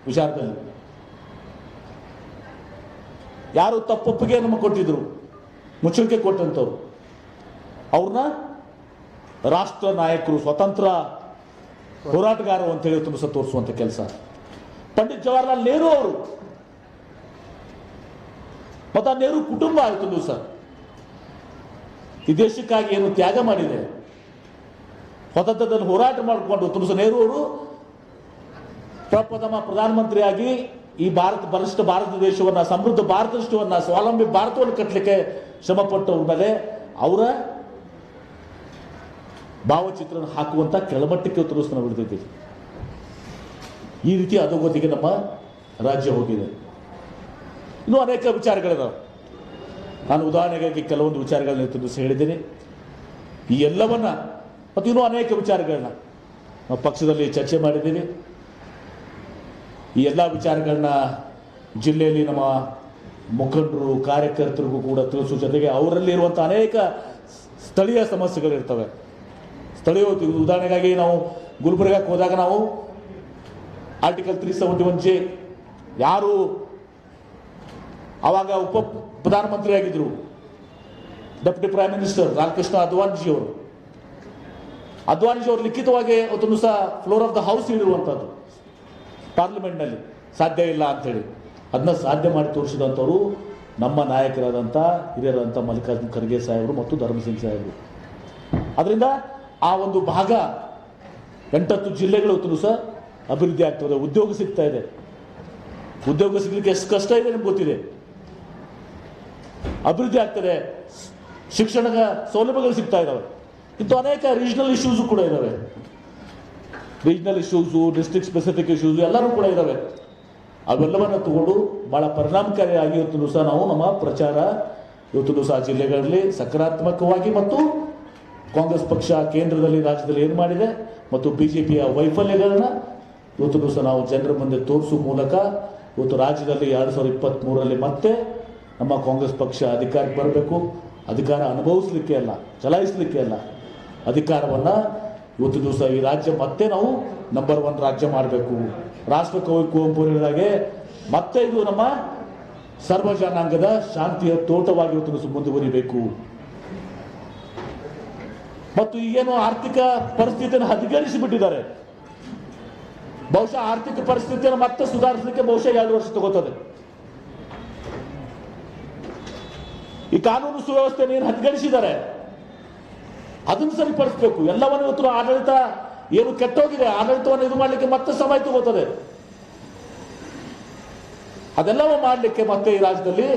ವಿಚಾರದಲ್ಲಿ ಯಾರು ತಪ್ಪೊಪ್ಪಿಗೆ ನಮಗೆ ಕೊಟ್ಟಿದ್ರು, ಮುಚ್ಚಳಿಕೆ ಕೊಟ್ಟಂಥವ್ರು, ಅವ್ರನ್ನ ರಾಷ್ಟ್ರ ನಾಯಕರು, ಸ್ವತಂತ್ರ ಹೋರಾಟಗಾರರು ಅಂತ ಹೇಳಿ ತುಂಬ ತೋರಿಸುವಂಥ ಕೆಲಸ. ಪಂಡಿತ್ ಜವಾಹರ್ಲಾಲ್ ನೆಹರು ಅವರು ಮತ್ತು ಆ ನೆಹರು ಕುಟುಂಬ ಆಯಿತು ದಿವಸ ಈ ದೇಶಕ್ಕಾಗಿ ಏನು ತ್ಯಾಗ ಮಾಡಿದೆ, ಸ್ವತಂತ್ರದಲ್ಲಿ ಹೋರಾಟ ಮಾಡಿಕೊಂಡು ತುಲಸ ನೆಹರು ಅವರು ಪ್ರಪ್ರಥಮ ಪ್ರಧಾನಮಂತ್ರಿಯಾಗಿ ಈ ಬಲಿಷ್ಠ ಭಾರತ ದೇಶವನ್ನ, ಸಮೃದ್ಧ ಭಾರತ ದೇಶವನ್ನ, ಸ್ವಾವಲಂಬಿ ಭಾರತವನ್ನು ಕಟ್ಟಲಿಕ್ಕೆ ಶ್ರಮಪಟ್ಟವ್ರ ಮೇಲೆ ಅವರ ಭಾವಚಿತ್ರ ಹಾಕುವಂತ ಕೆಳಮಟ್ಟಕ್ಕೆ ತುಲಸನ ಬಿಡ್ತಿದ್ದೀವಿ. ಈ ರೀತಿ ಅಧೋಗತಿಗೆ ನಮ್ಮ ರಾಜ್ಯ ಹೋಗಿದೆ. ಇನ್ನೂ ಅನೇಕ ವಿಚಾರಗಳಿದಾವೆ. ನಾನು ಉದಾಹರಣೆಗಾಗಿ ಕೆಲವೊಂದು ವಿಚಾರಗಳನ್ನ ತಿಳಿಸಿ ಹೇಳಿದ್ದೀನಿ. ಈ ಎಲ್ಲವನ್ನ ಮತ್ತು ಇನ್ನೂ ಅನೇಕ ವಿಚಾರಗಳನ್ನ ನಾವು ಪಕ್ಷದಲ್ಲಿ ಚರ್ಚೆ ಮಾಡಿದ್ದೀವಿ. ಈ ಎಲ್ಲ ವಿಚಾರಗಳನ್ನ ಜಿಲ್ಲೆಯಲ್ಲಿ ನಮ್ಮ ಮುಖಂಡರು, ಕಾರ್ಯಕರ್ತರಿಗೂ ಕೂಡ ತಿಳಿಸುವ ಜೊತೆಗೆ ಅವರಲ್ಲಿ ಇರುವಂಥ ಅನೇಕ ಸ್ಥಳೀಯ ಸಮಸ್ಯೆಗಳಿರ್ತವೆ. ಸ್ಥಳೀಯ ಉದಾಹರಣೆಗಾಗಿ ನಾವು ಗುಲ್ಬರ್ಗಕ್ಕೆ ಹೋದಾಗ ನಾವು ಆರ್ಟಿಕಲ್ 371J ಯಾರು ಆವಾಗ ಉಪ ಪ್ರಧಾನಮಂತ್ರಿ ಆಗಿದ್ರು, ಡೆಪ್ಯೂಟಿ ಪ್ರೈಮ್ ಮಿನಿಸ್ಟರ್ ಲಾಲ್ಕೃಷ್ಣ ಅದ್ವಾನಿಜಿ ಅವರು ಲಿಖಿತವಾಗಿ ಅವತ್ತೊಂದು ಸಹ ಫ್ಲೋರ್ ಆಫ್ ದ ಹೌಸ್ ಇರುವಂಥದ್ದು ಪಾರ್ಲಿಮೆಂಟ್ನಲ್ಲಿ ಸಾಧ್ಯ ಇಲ್ಲ ಅಂಥೇಳಿ ಅದನ್ನ ಸಾಧ್ಯ ಮಾಡಿ ತೋರಿಸಿದಂಥವ್ರು ನಮ್ಮ ನಾಯಕರಾದಂಥ ಹಿರಿಯರಾದಂಥ ಮಲ್ಲಿಕಾರ್ಜುನ್ ಖರ್ಗೆ ಸಾಹೇಬರು ಮತ್ತು ಧರ್ಮಸಿಂಗ್ ಸಾಹೇಬರು. ಅದರಿಂದ ಆ ಒಂದು ಭಾಗ 8 ಜಿಲ್ಲೆಗಳು ಸಹ ಅಭಿವೃದ್ಧಿ ಆಗ್ತದೆ. ಉದ್ಯೋಗ ಸಿಗ್ತಾ ಇದೆ. ಉದ್ಯೋಗ ಸಿಗಲಿಕ್ಕೆ ಎಷ್ಟು ಕಷ್ಟ ಇದೆ ನಿಮ್ಗೆ ಗೊತ್ತಿದೆ. ಅಭಿವೃದ್ಧಿ ಆಗ್ತದೆ, ಶಿಕ್ಷಣದ ಸೌಲಭ್ಯಗಳು ಸಿಗ್ತಾ ಇದ್ದಾವೆ. ಇಂಥ ಅನೇಕ ರೀಜನಲ್ ಇಶ್ಯೂಸು ಕೂಡ ಇದ್ದಾವೆ. Regional issues, district specific issues ಎಲ್ಲರೂ ಕೂಡ ಇದ್ದಾವೆ. ಅವೆಲ್ಲವನ್ನು ತಗೊಂಡು ಬಹಳ ಪರಿಣಾಮಕಾರಿಯಾಗಿ ಇವತ್ತು ಸಹ ನಾವು ನಮ್ಮ ಪ್ರಚಾರ ಇವತ್ತು ಸಹ ಜಿಲ್ಲೆಗಳಲ್ಲಿ ಸಕಾರಾತ್ಮಕವಾಗಿ ಮತ್ತು ಕಾಂಗ್ರೆಸ್ ಪಕ್ಷ ಕೇಂದ್ರದಲ್ಲಿ ರಾಜ್ಯದಲ್ಲಿ ಏನು ಮಾಡಿದೆ ಮತ್ತು ಬಿಜೆಪಿಯ ವೈಫಲ್ಯಗಳನ್ನ ಇವತ್ತು ದಿವಸ ನಾವು ಜನರ ಮುಂದೆ ತೋರಿಸುವ ಮೂಲಕ ಇವತ್ತು ರಾಜ್ಯದಲ್ಲಿ 2023ರಲ್ಲಿ ಮತ್ತೆ ನಮ್ಮ ಕಾಂಗ್ರೆಸ್ ಪಕ್ಷ ಅಧಿಕಾರಕ್ಕೆ ಬರಬೇಕು. ಅಧಿಕಾರ ಅನುಭವಿಸಲಿಕ್ಕೆ ಅಲ್ಲ, ಚಲಾಯಿಸಲಿಕ್ಕೆ ಅಲ್ಲ, ಅಧಿಕಾರವನ್ನು ಇವತ್ತು ದಿವಸ ಈ ರಾಜ್ಯ ಮತ್ತೆ ನಾವು ನಂಬರ್ 1 ರಾಜ್ಯ ಮಾಡಬೇಕು. ರಾಷ್ಟ್ರಕವಿ ಕುವೆಂಪು ಹೇಳಿದಾಗೆ ಮತ್ತೆ ಇದು ನಮ್ಮ ಸರ್ವ ಜನಾಂಗದ ಶಾಂತಿಯ ತೋಟವಾಗಿ ಇವತ್ತು ದಿವಸ ಮುಂದುವರಿಬೇಕು. ಮತ್ತು ಈಗೇನು ಆರ್ಥಿಕ ಪರಿಸ್ಥಿತಿಯನ್ನು ಹದಗೆಡಿಸಿಬಿಟ್ಟಿದ್ದಾರೆ. ಬಹುಶಃ ಆರ್ಥಿಕ ಪರಿಸ್ಥಿತಿಯನ್ನು ಮತ್ತೆ ಸುಧಾರಿಸಲಿಕ್ಕೆ ಬಹುಶಃ 2 ವರ್ಷ ತಗೋತದೆ. ಈ ಕಾನೂನು ಸುವ್ಯವಸ್ಥೆಯನ್ನು ಏನು ಹದಗೆಡಿಸಿದ್ದಾರೆ ಅದನ್ನು ಸರಿಪಡಿಸಬೇಕು. ಎಲ್ಲವನ್ನು ಇವತ್ತು ಆಡಳಿತ ಏನು ಕೆಟ್ಟೋಗಿದೆ, ಆಡಳಿತವನ್ನು ಇದು ಮಾಡಲಿಕ್ಕೆ ಮತ್ತೆ ಸಮಯ ತಗೋತದೆ. ಅದೆಲ್ಲವೂ ಮಾಡಲಿಕ್ಕೆ ಮತ್ತೆ ಈ ರಾಜ್ಯದಲ್ಲಿ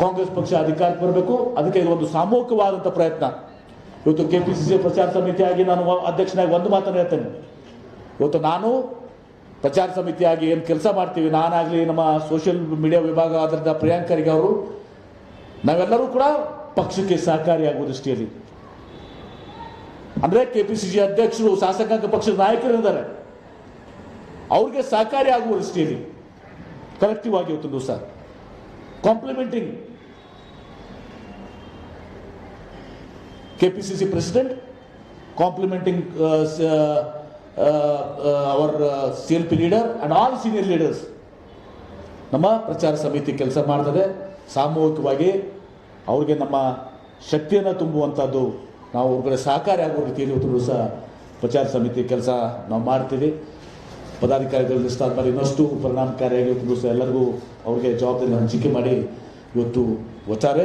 ಕಾಂಗ್ರೆಸ್ ಪಕ್ಷ ಅಧಿಕಾರಕ್ಕೆ ಬರಬೇಕು. ಅದಕ್ಕೆ ಇದು ಒಂದು ಸಾಮೂಹಿಕವಾದಂಥ ಪ್ರಯತ್ನ. ಇವತ್ತು ಕೆಪಿಸಿಸಿ ಪ್ರಚಾರ ಸಮಿತಿಯಾಗಿ ನಾನು ಅಧ್ಯಕ್ಷನಾಗಿ ಒಂದು ಮಾತನ್ನು ಹೇಳ್ತೇನೆ. ಇವತ್ತು ನಾನು ಪ್ರಚಾರ ಸಮಿತಿಯಾಗಿ ಏನು ಕೆಲಸ ಮಾಡ್ತೀವಿ, ನಾನಾಗಲಿ ನಮ್ಮ ಸೋಷಿಯಲ್ ಮೀಡಿಯಾ ವಿಭಾಗ ಆದಂಥ ಪ್ರಿಯಾಂಕ್ ಖರ್ಗೆ ಅವರು, ನಾವೆಲ್ಲರೂ ಕೂಡ ಪಕ್ಷಕ್ಕೆ ಸಹಕಾರಿಯಾಗುವ ದೃಷ್ಟಿಯಲ್ಲಿ, ಅಂದರೆ ಕೆಪಿಸಿಸಿ ಅಧ್ಯಕ್ಷರು, ಶಾಸಕಾಂಗ ಪಕ್ಷದ ನಾಯಕರಿದ್ದಾರೆ, ಅವ್ರಿಗೆ ಸಹಕಾರಿ ಆಗುವ ದೃಷ್ಟಿಯಲ್ಲಿ ಕಲೆಕ್ಟಿವ್ ಆಗಿ ಇವತ್ತು ದಿವಸ complimenting KPCC president, complimenting our CLP leader and all senior leaders. ನಮ್ಮ ಪ್ರಚಾರ ಸಮಿತಿ ಕೆಲಸ ಮಾಡ್ತದೆ. ಸಾಮೂಹಿಕವಾಗಿ ಅವ್ರಿಗೆ ನಮ್ಮ ಶಕ್ತಿಯನ್ನು ತುಂಬುವಂಥದ್ದು, ನಾವು ಅವ್ರ ಸಹಕಾರಿ ಆಗುವ ರೀತಿಯಲ್ಲಿ ಇವತ್ತು ದಿವಸ ಪ್ರಚಾರ ಸಮಿತಿ ಕೆಲಸ ನಾವು ಮಾಡ್ತೀವಿ. ಪದಾಧಿಕಾರಿಗಳು ಲಿಸ್ಟ್ ಆದಮೇಲೆ ಇನ್ನಷ್ಟು ಪರಿಣಾಮಕಾರಿಯಾಗಿ ಇವತ್ತು ದಿವಸ ಎಲ್ಲರಿಗೂ ಅವ್ರಿಗೆ ಜವಾಬ್ದಾರಿ ಹಂಚಿಕೆ ಮಾಡಿ ಇವತ್ತು ಒಟ್ಟಾರೆ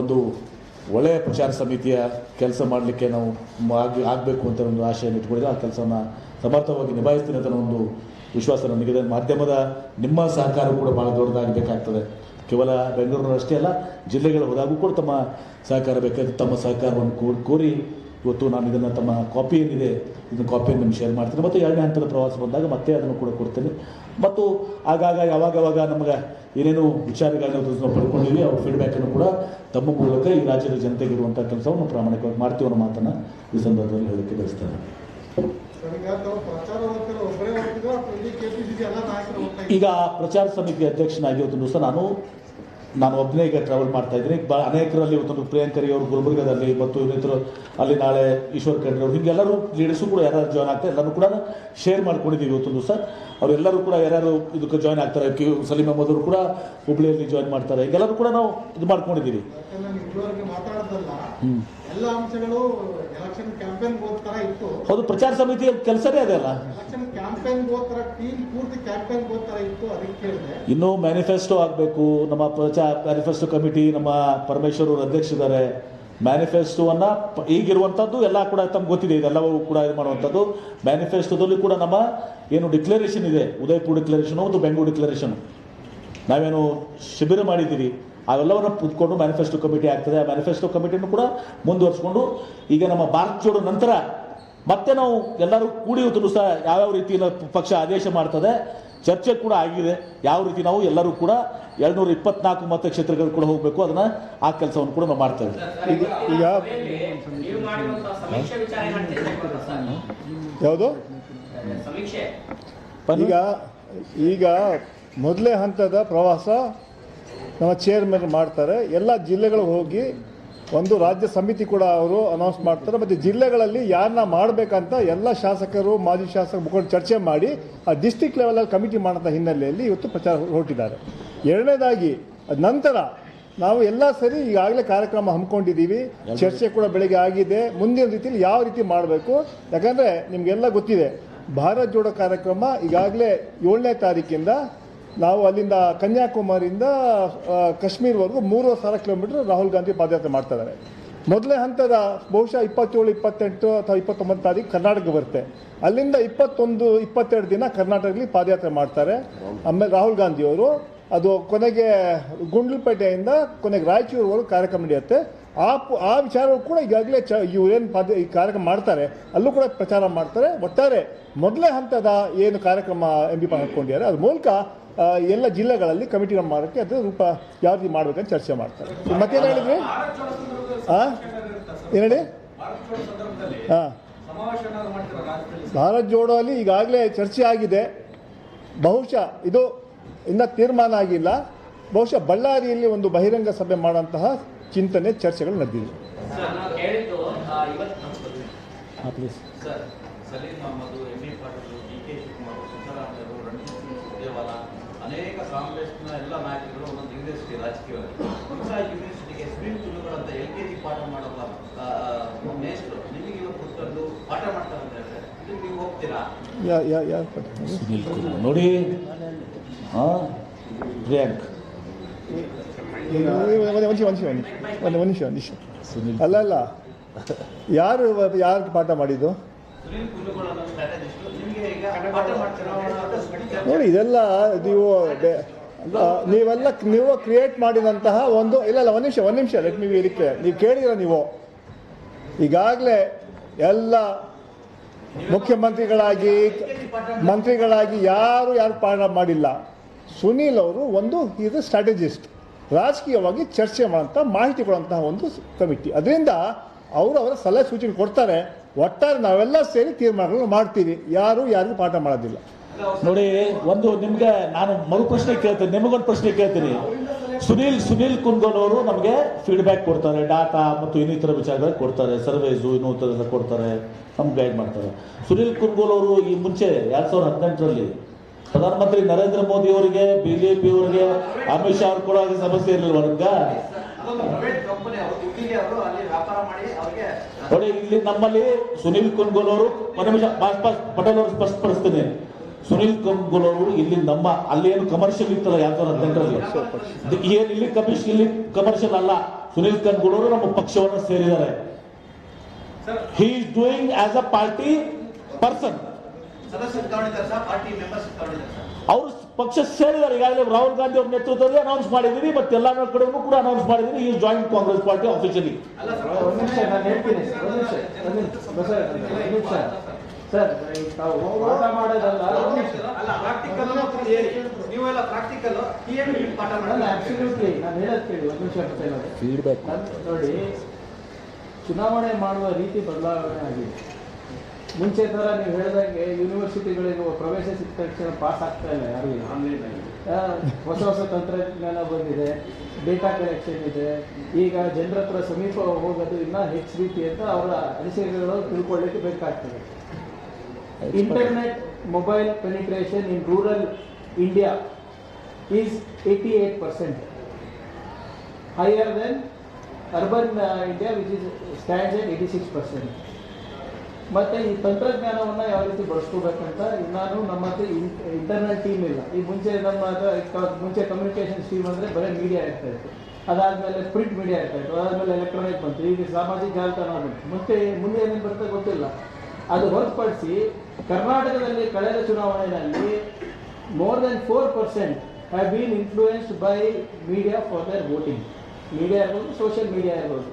ಒಂದು ಒಳ್ಳೆಯ ಪ್ರಚಾರ ಸಮಿತಿಯ ಕೆಲಸ ಮಾಡಲಿಕ್ಕೆ ನಾವು ಆಗಬೇಕು ಅಂತ ಒಂದು ಆಶೆಯನ್ನು ಇಟ್ಕೊಂಡಿದ್ದೆ. ಆ ಕೆಲಸವನ್ನು ಸಮರ್ಥವಾಗಿ ನಿಭಾಯಿಸ್ತೀನಿ ಅಂತ ಒಂದು ವಿಶ್ವಾಸ ನನಗಿದೆ. ಮಾಧ್ಯಮದ ನಿಮ್ಮ ಸಹಕಾರ ಕೂಡ ಭಾಳ ದೊಡ್ಡದಾಗಬೇಕಾಗ್ತದೆ. ಕೇವಲ ಬೆಂಗಳೂರಿನ ಅಷ್ಟೇ ಅಲ್ಲ, ಜಿಲ್ಲೆಗಳ ಹೋದಾಗೂ ಕೂಡ ತಮ್ಮ ಸಹಕಾರ ಬೇಕಾದ್ರೆ ತಮ್ಮ ಸಹಕಾರವನ್ನು ಕೋರಿ ಇವತ್ತು ನಾನು ಇದನ್ನು ತಮ್ಮ ಕಾಪಿ ಏನಿದೆ ಇದನ್ನು ಕಾಪಿಯನ್ನು ನಿಮ್ಗೆ ಶೇರ್ ಮಾಡ್ತೀನಿ. ಮತ್ತು 2ನೇ ಹಂತದ ಪ್ರವಾಸ ಬಂದಾಗ ಮತ್ತೆ ಅದನ್ನು ಕೂಡ ಕೊಡ್ತೇನೆ. ಮತ್ತು ಆಗಾಗ ಯಾವಾಗ ನಮಗೆ ಏನೇನು ವಿಚಾರಗಳನ್ನ ನಾವು ಪಡ್ಕೊಂಡಿದ್ದೀವಿ ಅವ್ರ ಫೀಡ್ಬ್ಯಾಕನ್ನು ಕೂಡ ತಮ್ಮ ಮೂಲಕ ಈ ರಾಜ್ಯದ ಜನತೆಗೆ ಇರುವಂಥ ಕೆಲಸವನ್ನು ಪ್ರಾಮಾಣಿಕವಾಗಿ ಮಾಡ್ತೀವಿ ಅನ್ನೋ ಮಾತನ್ನು ಈ ಸಂದರ್ಭದಲ್ಲಿ ಹೇಳಕ್ಕೆ ಬಯಸ್ತೇನೆ. ಈಗ ಪ್ರಚಾರ ಸಮಿತಿ ಅಧ್ಯಕ್ಷನಾಗಿ ಇವತ್ತು ದಿವಸ ನಾನು ಒಬ್ಬನೇ ಈಗ ಟ್ರಾವೆಲ್ ಮಾಡ್ತಾ ಇದ್ದೀನಿ. ಅನೇಕರಲ್ಲಿ ಇವತ್ತೊಂದು ಪ್ರಿಯಾಂಕ್ ಖರ್ಗೆ ಅವರು ಗುಲ್ಬರ್ಗದಲ್ಲಿ, ಮತ್ತು ಇನ್ನಿತರು ಅಲ್ಲಿ ನಾಳೆ ಈಶ್ವರ್ ಖಂಡ್ರೆ ಅವರು, ಹೀಗೆಲ್ಲರೂ ಲೀಡರ್ಸು ಕೂಡ ಯಾರು ಜಾಯ್ನ್ ಆಗ್ತಾರೆ, ಎಲ್ಲರೂ ಕೂಡ ಶೇರ್ ಮಾಡ್ಕೊಂಡಿದ್ದೀವಿ ಇವತ್ತು ದಿವಸ. ಅವರೆಲ್ಲರೂ ಕೂಡ ಯಾರು ಇದಕ್ಕೆ ಜಾಯ್ನ್ ಆಗ್ತಾರೆ. ಸಲೀಂ ಅಹಮದ್ ಅವರು ಕೂಡ ಹುಬ್ಳಿಯಲ್ಲಿ ಜಾಯ್ನ್ ಮಾಡ್ತಾರೆ. ಈಗೆಲ್ಲರೂ ಕೂಡ ನಾವು ಇದು ಮಾಡ್ಕೊಂಡಿದ್ದೀವಿ. ಎಲ್ಲ ಅಂಶಗಳು ಎಲೆಕ್ಷನ್ ಕ್ಯಾಂಪೇನ್ ಗೋಸ್ಕರ ಇತ್ತು. ಹೌದು, ಪ್ರಚಾರ ಸಮಿತಿಯ ಕೆಲಸನೇ ಅದೇ ಅಲ್ಲ. ಎಲೆಕ್ಷನ್ ಕ್ಯಾಂಪೇನ್ ಗೋಸ್ಕರ ಟೀಮ್ ಪೂರ್ತಿ ಕ್ಯಾಂಪೇನ್ ಗೋಸ್ಕರ ಇತ್ತು. ಅದಕ್ಕೆ ಕೇಳಿದೆ, ಇನ್ನೂ ಮ್ಯಾನಿಫೆಸ್ಟೋ ಆಗಬೇಕು. ನಮ್ಮ ಮ್ಯಾನಿಫೆಸ್ಟೋ ಕಮಿಟಿ ನಮ್ಮ ಪರಮೇಶ್ವರ್ ಅವರು ಅಧ್ಯಕ್ಷರಿದ್ದಾರೆ. ಮ್ಯಾನಿಫೆಸ್ಟೋವನ್ನು ಈಗಿರುವಂಥದ್ದು ಎಲ್ಲ ಕೂಡ ತಮ್ಗೆ ಗೊತ್ತಿದೆ, ಇದೆಲ್ಲವೂ ಕೂಡ ಇದು ಮಾಡುವಂಥದ್ದು. ಮ್ಯಾನಿಫೆಸ್ಟೋದಲ್ಲಿ ಕೂಡ ನಮ್ಮ ಏನು ಡಿಕ್ಲರೇಷನ್ ಇದೆ, ಉದಯಪುರ ಡಿಕ್ಲರೇಷನು ಮತ್ತು ಬೆಂಗಳೂರು ಡಿಕ್ಲರೇಷನು, ನಾವೇನು ಶಿಬಿರ ಮಾಡಿದ್ದೀವಿ, ಅವೆಲ್ಲವನ್ನು ಕೂತ್ಕೊಂಡು ಮ್ಯಾನಿಫೆಸ್ಟೋ ಕಮಿಟಿ ಆಗ್ತದೆ. ಆ ಮ್ಯಾನಿಫೆಸ್ಟೋ ಕಮಿಟಿಯನ್ನು ಕೂಡ ಮುಂದುವರಿಸ್ಕೊಂಡು ಈಗ ನಮ್ಮ ಭಾರತ್ ಜೋಡೋ ನಂತರ ಮತ್ತೆ ನಾವು ಎಲ್ಲರೂ ಕೂಡಿ ಇವತ್ತು ಸಹ ಯಾವ್ಯಾವ ರೀತಿಯ ಪಕ್ಷ ಆದೇಶ ಮಾಡ್ತದೆ, ಚರ್ಚೆ ಕೂಡ ಆಗಿದೆ. ಯಾವ ರೀತಿ ನಾವು ಎಲ್ಲರೂ ಕೂಡ 224 ಮತಕ್ಷೇತ್ರಗಳು ಕೂಡ ಹೋಗಬೇಕು, ಅದನ್ನು ಆ ಕೆಲಸವನ್ನು ಕೂಡ ನಾವು ಮಾಡ್ತೇವೆ. ಈಗ ಯಾವುದು ಈಗ ಮೊದಲೇ ಹಂತದ ಪ್ರವಾಸ ನಮ್ಮ ಚೇರ್ಮನ್ ಮಾಡ್ತಾರೆ. ಎಲ್ಲ ಜಿಲ್ಲೆಗಳಿಗೆ ಹೋಗಿ ಒಂದು ರಾಜ್ಯ ಸಮಿತಿ ಕೂಡ ಅವರು ಅನೌನ್ಸ್ ಮಾಡ್ತಾರೆ. ಮತ್ತು ಜಿಲ್ಲೆಗಳಲ್ಲಿ ಯಾರನ್ನ ಮಾಡಬೇಕಂತ ಎಲ್ಲ ಶಾಸಕರು, ಮಾಜಿ ಶಾಸಕರು ಮುಖಂಡರು ಚರ್ಚೆ ಮಾಡಿ ಆ ಡಿಸ್ಟಿಕ್ ಲೆವೆಲಲ್ಲಿ ಕಮಿಟಿ ಮಾಡೋಂಥ ಹಿನ್ನೆಲೆಯಲ್ಲಿ ಇವತ್ತು ಪ್ರಚಾರ ಹೊರಟಿದ್ದಾರೆ. ಎರಡನೇದಾಗಿ ನಂತರ ನಾವು ಎಲ್ಲ ಸರಿ ಈಗಾಗಲೇ ಕಾರ್ಯಕ್ರಮ ಹಮ್ಮಿಕೊಂಡಿದ್ದೀವಿ. ಚರ್ಚೆ ಕೂಡ ಬೆಳಗ್ಗೆ ಆಗಿದೆ. ಮುಂದಿನ ರೀತಿಯಲ್ಲಿ ಯಾವ ರೀತಿ ಮಾಡಬೇಕು, ಯಾಕಂದರೆ ನಿಮಗೆಲ್ಲ ಗೊತ್ತಿದೆ, ಭಾರತ್ ಜೋಡೋ ಕಾರ್ಯಕ್ರಮ ಈಗಾಗಲೇ 7ನೇ ತಾರೀಕಿಂದ ನಾವು ಅಲ್ಲಿಂದ ಕನ್ಯಾಕುಮಾರಿಯಿಂದ ಕಾಶ್ಮೀರವರೆಗೂ 3,000 ಕಿಲೋಮೀಟರ್ ರಾಹುಲ್ ಗಾಂಧಿ ಪಾದಯಾತ್ರೆ ಮಾಡ್ತಾ ಇದ್ದಾರೆ. ಮೊದಲನೇ ಹಂತದ ಬಹುಶಃ 27, 28 ಅಥವಾ 29 ತಾರೀಕು ಕರ್ನಾಟಕ ಬರುತ್ತೆ. ಅಲ್ಲಿಂದ 21, 22 ದಿನ ಕರ್ನಾಟಕದಲ್ಲಿ ಪಾದಯಾತ್ರೆ ಮಾಡ್ತಾರೆ. ಆಮೇಲೆ ರಾಹುಲ್ ಗಾಂಧಿಯವರು ಅದು ಕೊನೆಗೆ ಗುಂಡ್ಲುಪೇಟೆಯಿಂದ ಕೊನೆಗೆ ರಾಯಚೂರುವರೆಗೂ ಕಾರ್ಯಕ್ರಮ ನಡೆಯುತ್ತೆ. ಆ ವಿಚಾರಗಳು ಕೂಡ ಈಗಾಗಲೇ ಏನು ಈ ಕಾರ್ಯಕ್ರಮ ಮಾಡ್ತಾರೆ, ಅಲ್ಲೂ ಕೂಡ ಪ್ರಚಾರ ಮಾಡ್ತಾರೆ. ಒಟ್ಟಾರೆ ಮೊದಲನೇ ಹಂತದ ಏನು ಕಾರ್ಯಕ್ರಮ MP ಹಾಕೊಂಡಿದ್ದಾರೆ ಅದ್ರ ಮೂಲಕ ಎಲ್ಲ ಜಿಲ್ಲೆಗಳಲ್ಲಿ ಕಮಿಟಿ ಮಾಡೋಕ್ಕೆ ಅದು ರೂಪ ಯಾವ ರೀತಿ ಮಾಡ್ಬೇಕಂತ ಚರ್ಚೆ ಮಾಡ್ತಾರೆ. ಮತ್ತೇನು ಹೇಳಿದ್ರಿ? ಏನು ಹೇಳಿ? ಭಾರತ್ ಜೋಡೋ ಅಲ್ಲಿ ಈಗಾಗಲೇ ಚರ್ಚೆ ಆಗಿದೆ. ಬಹುಶಃ ಇದು ಇನ್ನೂ ತೀರ್ಮಾನ ಆಗಿಲ್ಲ. ಬಹುಶಃ ಬಳ್ಳಾರಿಯಲ್ಲಿ ಒಂದು ಬಹಿರಂಗ ಸಭೆ ಮಾಡುವಂತಹ ಚಿಂತನೆ ಚರ್ಚೆಗಳು ನಡೆದಿದೆ. Please. Sir, Salim Ahmed, M B. Patil, D K. Shivakumar, Siddaramaiah, Randeep Singh Surjewala, ಅನೇಕ ಕಾಂಗ್ರೆಸ್ನ ಎಲ್ಲ ನಾಯಕರು ಒಂದೊಂದು ಯೂನಿವರ್ಸಿಟಿ ರಾಜಕೀಯವಾಗಿ ಯೂನಿವರ್ಸಿಟಿಗೆ ಸ್ವಿಮ್ ತುಳುಗಳಂತ LKG ಪಾಠ ಮಾಡಲ್ಲ ಮೇಷ್ಟ್ರು ನಿಮಗೆ ಇವತ್ತು ಕೂತ್ಕೊಂಡು ಪಾಠ ಮಾಡ್ತಾರೆ ಅಂತ ಹೇಳಿದ್ರೆ ಇದು ನೀವು ಹೋಗ್ತೀರಾ? ಸುನೀಲ್ ಕುಮಾರ್ ನೋಡಿ, ಪ್ರಿಯಾಂಕ್ ಒಂದು ನಿಮಿಷ. ಅಲ್ಲ ಯಾರು ಪಾಠ ಮಾಡಿದ್ದು ಸುನೀಲ್ ಕುಂದಗೋಳ ಸ್ಟ್ರಾಟಜಿಸ್ಟ್ ನಿಮಗೆ ಈಗ ಪಾಠ ಮಾಡ್ತೀರಾ? ನೋಡಿ, ಇದೆಲ್ಲ ನೀವು ಕ್ರಿಯೇಟ್ ಮಾಡಿದಂತಹ ಒಂದು ಒಂದು ನಿಮಿಷ ಲೆಟ್ ಮಿ ವೆರಿ ಕ್ಲಿಯರ್. ನೀವು ಕೇಳಿದ್ರೆ ನೀವು ಈಗಾಗಲೇ ಎಲ್ಲ ಮಂತ್ರಿಗಳಾಗಿ ಯಾರು ಪಾಠ ಮಾಡಿಲ್ಲ. ಸುನೀಲ್ ಅವರು ಒಂದು ಇದು ಸ್ಟ್ರಾಟಜಿಸ್ಟ್, ರಾಜಕೀಯವಾಗಿ ಚರ್ಚೆ ಮಾಡುವಂಥ ಮಾಹಿತಿ ಕೊಡುವಂತಹ ಒಂದು ಕಮಿಟಿ. ಅದರಿಂದ ಅವರು ಅವರ ಸಲಹೆ ಸೂಚನೆ ಕೊಡ್ತಾರೆ. ಒಟ್ಟಾರೆ ನಾವೆಲ್ಲ ಸೇರಿ ತೀರ್ಮಾನಗಳನ್ನು ಮಾಡ್ತೀವಿ. ಯಾರಿಗೂ ಪಾಠ ಮಾಡೋದಿಲ್ಲ. ನೋಡಿ, ಒಂದು ನಿಮ್ಗೆ ನಾನು ಮರು ಪ್ರಶ್ನೆ ಕೇಳ್ತೀನಿ, ನಿಮಗೊಂದು ಪ್ರಶ್ನೆ ಕೇಳ್ತೀನಿ. ಸುನೀಲ್ ಕುಂದಗೋಳ ಅವರು ನಮಗೆ ಫೀಡ್ಬ್ಯಾಕ್ ಕೊಡ್ತಾರೆ, ಡಾಟಾ ಮತ್ತು ಇನ್ನಿತರ ವಿಚಾರಗಳು ಕೊಡ್ತಾರೆ, ಸರ್ವೇಸು ಇನ್ನಿತರ ಕೊಡ್ತಾರೆ, ನಮ್ಗೆ ಗೈಡ್ ಮಾಡ್ತಾರೆ. ಸುನೀಲ್ ಕುಂದಗೋಳ ಅವರು ಈ ಮುಂಚೆ 2018ರಲ್ಲಿ ಪ್ರಧಾನಮಂತ್ರಿ ನರೇಂದ್ರ ಮೋದಿ ಅವರಿಗೆ, BJP ಅವರಿಗೆ, ಅಮಿತ್ ಶಾ ಅವರು ಕೂಡ ಸಮಸ್ಯೆ ಇರಲಿಲ್ಲ ವರ್ಗ. ನೋಡಿ, ಇಲ್ಲಿ ನಮ್ಮಲ್ಲಿ ಸುನೀಲ್ ಕುಂದಗೋಳ ಅವರು ಪಟೇಲ್ ಅವರು ಸ್ಪಷ್ಟಪಡಿಸ್ತೀನಿ. ಸುನೀಲ್ ಕುಂದಗೋಳ ಅವರು ಇಲ್ಲಿ ಅಲ್ಲಿ ಏನು ಕಮರ್ಷಿಯಲ್ ಇತ್ತಲ್ಲ 2018ರಲ್ಲಿ, ಏನು ಇಲ್ಲಿ ಕಮರ್ಷಿಯಲ್ ಅಲ್ಲ. ಸುನೀಲ್ ಕುಂದಗೋಳ ಅವರು ನಮ್ಮ ಪಕ್ಷವನ್ನು ಸೇರಿದ್ದಾರೆ. He is doing as a party person. ಅವರು ಪಕ್ಷ ಸೇರಿದ್ದಾರೆ. ಈಗಾಗಲೇ ರಾಹುಲ್ ಗಾಂಧಿ ಅವ್ರ ನೇತೃತ್ವದಲ್ಲಿ ಅನೌನ್ಸ್ ಮಾಡಿದೀವಿ, ಮತ್ತೆ ಎಲ್ಲ ಕಡೆಗೂ ಕೂಡ ಅನೌನ್ಸ್ ಮಾಡಿದೀವಿ. ಈ join Congress party officially. Sir, ತಾವು ಪಾಠ ಮಾಡೋದಲ್ಲ, ಅಬ್ಸಲ್ಯೂಟ್ಲಿ ನಾನು ಹೇಳೋದು ಕೇಳಿ. ಒಂದು ನಿಮಿಷ ಫೀಡ್ಬ್ಯಾಕ್ ನೋಡಿ, ಚುನಾವಣೆ ಮಾಡುವ ರೀತಿ ಬದಲಾವಣೆ ಆಗಿದೆ. ಮುಂಚೆ ಥರ ನೀವು ಹೇಳಿದಂಗೆ ಯೂನಿವರ್ಸಿಟಿಗಳಿಗೂ ಪ್ರವೇಶ ಸಿಕ್ಕ ತಕ್ಷಣ ಪಾಸ್ ಆಗ್ತಾ ಇಲ್ಲ ಯಾರಿಗೂ. ಹೊಸ ತಂತ್ರಜ್ಞಾನ ಬಂದಿದೆ, ಡೇಟಾ ಕಲೆಕ್ಷನ್ ಇದೆ. ಈಗ ಜನರ ಹತ್ರ ಸಮೀಪ ಹೋಗೋದು ಇನ್ನೂ ಹೆಚ್ಚು ರೀತಿ ಅಂತ ಅವರ ಅನಿಸಿಕೆಗಳು ತಿಳ್ಕೊಳ್ಳಿಕ್ಕೆ ಬೇಕಾಗ್ತದೆ. Internet mobile penetration in rural India is 88%, higher than urban India, which stands at 86%. ಮತ್ತೆ ಈ ತಂತ್ರಜ್ಞಾನವನ್ನು ಯಾವ ರೀತಿ ಬಳಸ್ಕೋಬೇಕಂತ ನಾನು ನಮ್ಮ ಹತ್ರ ಇಂಟರ್ನಲ್ ಟೀಮ್ ಇಲ್ಲ. ಈ ಮುಂಚೆ ಮುಂಚೆ ಕಮ್ಯುನಿಕೇಷನ್ ಟೀಮ್ ಅಂದರೆ ಬರೀ ಮೀಡಿಯಾ ಇರ್ತಾ ಇತ್ತು, ಅದಾದಮೇಲೆ ಪ್ರಿಂಟ್ ಮೀಡಿಯಾ ಇರ್ತಾ ಇತ್ತು, ಅದಾದಮೇಲೆ ಎಲೆಕ್ಟ್ರಾನಿಕ್ ಬಂತು, ಈಗ ಸಾಮಾಜಿಕ ಜಾಲತಾಣ ಬಂತು. ಮುಂದೆ ಏನೇನು ಬರ್ತದೆ ಗೊತ್ತಿಲ್ಲ. ಅದು ಹೊರತುಪಡಿಸಿ ಕರ್ನಾಟಕದಲ್ಲಿ ಕಳೆದ ಚುನಾವಣೆಯಲ್ಲಿ more than 4% have been influenced by media for their voting. Media ಇರ್ಬೋದು, ಸೋಷಿಯಲ್ ಮೀಡಿಯಾ ಇರ್ಬೋದು.